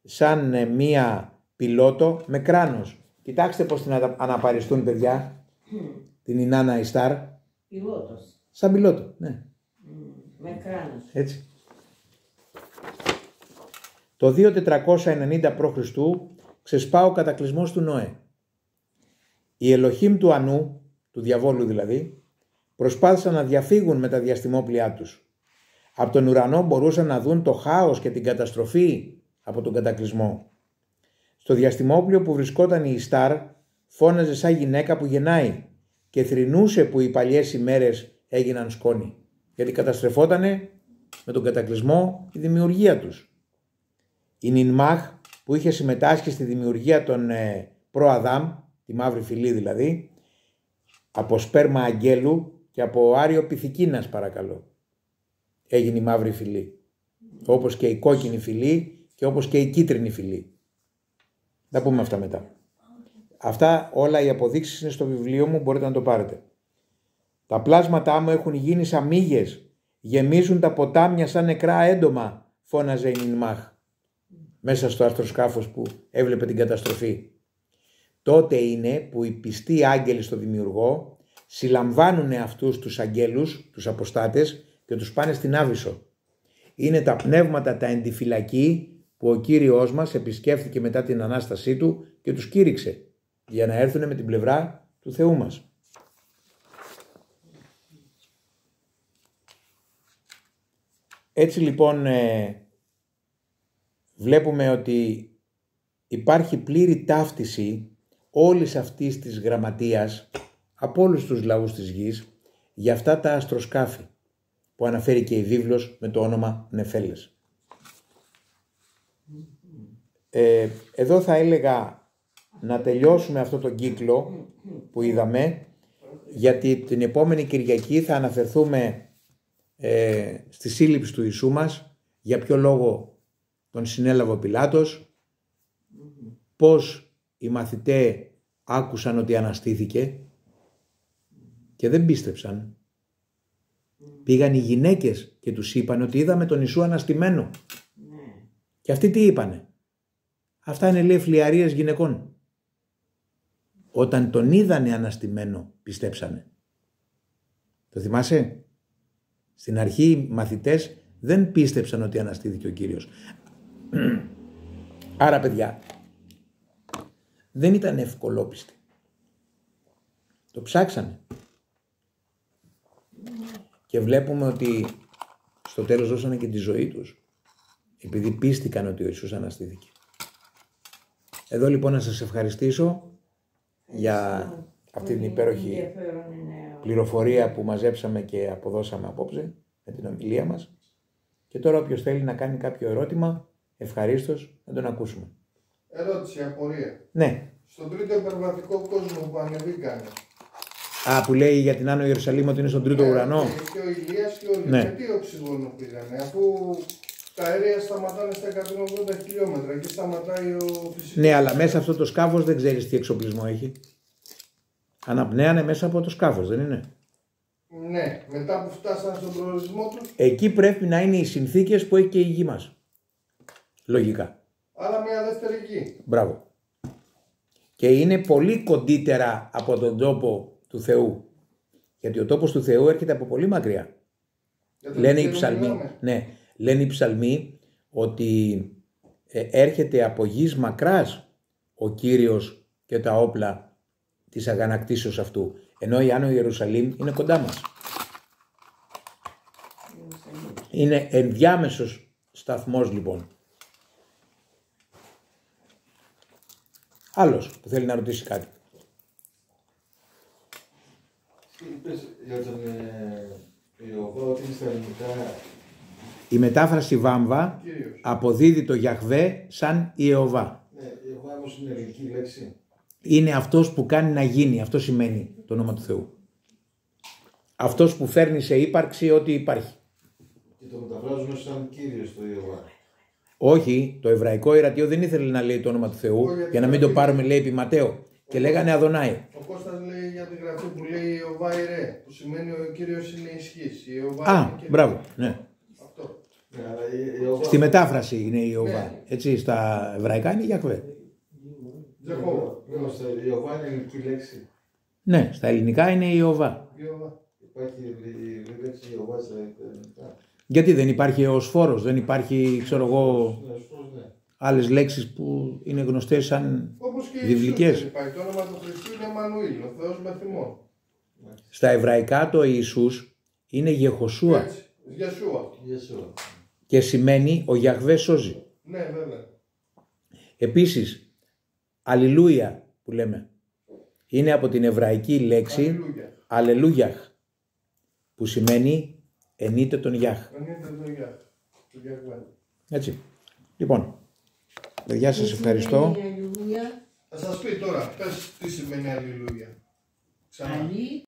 σαν μία πιλότο με κράνος. Κοιτάξτε πως την αναπαριστούν, παιδιά, την Ινάνα Ιστάρ. Πιλότος. Σαν πιλότο, ναι. Με κράνος. Έτσι. Το 2490 π.Χ. ξεσπά ο κατακλυσμός του Νοέ. Οι Ελοχήμ του Ανού, του διαβόλου δηλαδή, προσπάθησαν να διαφύγουν με τα διαστημόπλοιά τους. Από τον ουρανό μπορούσαν να δουν το χάος και την καταστροφή από τον κατακλυσμό. Στο διαστημόπλοιο που βρισκόταν η Ιστάρ φώναζε σαν γυναίκα που γεννάει και θρηνούσε που οι παλιές ημέρες έγιναν σκόνη, γιατί καταστρεφότανε με τον κατακλυσμό η δημιουργία τους. Η Νινμάχ που είχε συμμετάσχει στη δημιουργία των προ-Αδάμ, τη μαύρη φυλή δηλαδή, από σπέρμα αγγέλου και από άριο πυθικίνας, παρακαλώ, έγινε η μαύρη φυλή, όπως και η κόκκινη φυλή και όπως και η κίτρινη φυλή. Θα πούμε αυτά μετά. Αυτά όλα οι αποδείξεις είναι στο βιβλίο μου, μπορείτε να το πάρετε. Τα πλάσματά μου έχουν γίνει σαν μύγες, γεμίζουν τα ποτάμια σαν νεκρά έντομα, φώναζε η Νινμάχ μέσα στο αστροσκάφος που έβλεπε την καταστροφή. Τότε είναι που οι πιστοί άγγελοι στο Δημιουργό συλλαμβάνουν αυτούς τους αγγέλους, τους αποστάτες, και τους πάνε στην Άβυσσο. Είναι τα πνεύματα τα εντυφυλακή που ο Κύριος μας επισκέφθηκε μετά την Ανάστασή του και τους κήρυξε για να έρθουν με την πλευρά του Θεού μας. Έτσι λοιπόν βλέπουμε ότι υπάρχει πλήρη ταύτιση όλης αυτής της γραμματείας από όλους τους λαούς της γης για αυτά τα αστροσκάφη που αναφέρει και η βίβλος με το όνομα Νεφέλες. Εδώ θα έλεγα να τελειώσουμε αυτό το κύκλο που είδαμε, γιατί την επόμενη Κυριακή θα αναφερθούμε στη σύλληψη του Ιησού μας, για ποιο λόγο τον συνέλαβε ο Πιλάτος, πώς οι μαθητές άκουσαν ότι αναστήθηκε και δεν πίστεψαν. Πήγαν οι γυναίκες και τους είπαν ότι είδαμε τον Ιησού αναστημένο. Και αυτοί τι είπανε? Αυτά είναι, λέει, φλιαρίες γυναικών. Όταν τον είδανε αναστημένο πιστέψανε. Το θυμάσαι? Στην αρχή οι μαθητές δεν πίστεψαν ότι αναστήθηκε ο Κύριος. Άρα, παιδιά, δεν ήταν ευκολόπιστοι. Το ψάξανε. Και βλέπουμε ότι στο τέλος δώσανε και τη ζωή τους, επειδή πίστηκαν ότι ο Ιησούς αναστήθηκε. Εδώ λοιπόν να σας ευχαριστήσω για αυτή την υπέροχη πληροφορία που μαζέψαμε και αποδώσαμε απόψε με την ομιλία μας. Και τώρα όποιος θέλει να κάνει κάποιο ερώτημα, ευχαρίστως να τον ακούσουμε. Ερώτηση, απορία. Ναι. Στον τρίτο υπερβατικό κόσμο που ανεβήκανε. Που λέει για την Άνω Ιερουσαλήμ ότι είναι στον τρίτο ουρανό. Και ο Ηλίας και όλοι. Ναι. Με τι οξυγόνο πήγανε, αφού τα αέρια σταματάνε στα 180 χιλιόμετρα και σταματάει ο φυσικός. Ναι, αλλά μέσα αυτό το σκάφος δεν ξέρεις τι εξοπλισμό έχει. Αναπνέανε μέσα από το σκάφος, δεν είναι? Ναι, μετά που φτάσαν στον προορισμό τους. Εκεί πρέπει να είναι οι συνθήκες που έχει και η γη μας. Λογικά. Άρα μια δεύτερη γη. Μπράβο. Και είναι πολύ κοντύτερα από τον τόπο του Θεού. Γιατί ο τόπος του Θεού έρχεται από πολύ μακριά. Λένε οι ψαλμοί, ναι, λένε οι ψαλμοί ότι έρχεται από γης μακράς ο Κύριος και τα όπλα της αγανακτήσεως αυτού. Ενώ η Άνω Ιερουσαλήμ είναι κοντά μας. Είναι ενδιάμεσος σταθμός λοιπόν. Άλλος που θέλει να ρωτήσει κάτι. Είπες για τον Ιωβά ότι είναι στα ελληνικά. Η μετάφραση Βάμβα Κύριος. αποδίδει το Γιαχβέ σαν Ιεωβά. Ναι, Ιωβά όμως είναι ελληνική λέξη. Είναι αυτός που κάνει να γίνει, αυτό σημαίνει το όνομα του Θεού. Αυτός που φέρνει σε ύπαρξη ό,τι υπάρχει. Και το μεταφράζουμε σαν Κύριος το Ιωβά. Όχι, το εβραϊκό ιερατείο δεν ήθελε να λέει το όνομα του Θεού, για να μην το πάρουμε λέει επί Ματέο. Και λέγανε Αδωνάη. Ο Κώστας λέει για τη γραφή που λέει Ιωβά Ιρέ, που σημαίνει ο Κύριος είναι ισχύς. Α, μπράβο, ναι. Αυτό. Ναι, αλλά Ιωβά. Στη μετάφραση είναι η Ιωβά. Ναι. Έτσι, στα εβραϊκά είναι Γιαχβέ. Τζεχόβα. Ναι, στα Ιωβά είναι ελληνική λέξη. Ναι, στα ελληνικά είναι η Ιωβά. Ιωβά. Υπάρχει η λέξη Ιωβά στα ελληνικά. Γιατί δεν υπάρχει ο Σφόρος, δεν υπάρχει, ξέρω εγώ, Ναι, σωστός, ναι. άλλες λέξεις που είναι γνωστές σαν Όπως και η βιβλικές. Ιησούς δεν υπάρχει. Το όνομα του Χριστού είναι Εμμανουήλ, ο Θεός με θυμών. Στα εβραϊκά το Ιησούς είναι Γεχοσούα Έτσι. Γιεσούα. Ιεσούα. και σημαίνει ο Γιαχβέ σώζει. Ναι, βέβαια. Επίσης, αλληλούια που λέμε, είναι από την εβραϊκή λέξη Αλληλούια. αλληλούγιαχ, που σημαίνει ενείται τον Γιάχ. Ανείτε το Γεια. Το Γιαχβέ. Έτσι. Λοιπόν, παιδιά σας ευχαριστώ. Αλληλούια. Θα σας πει τώρα, πες τι σημαίνει αλληλούια. Ξανά. Αλλή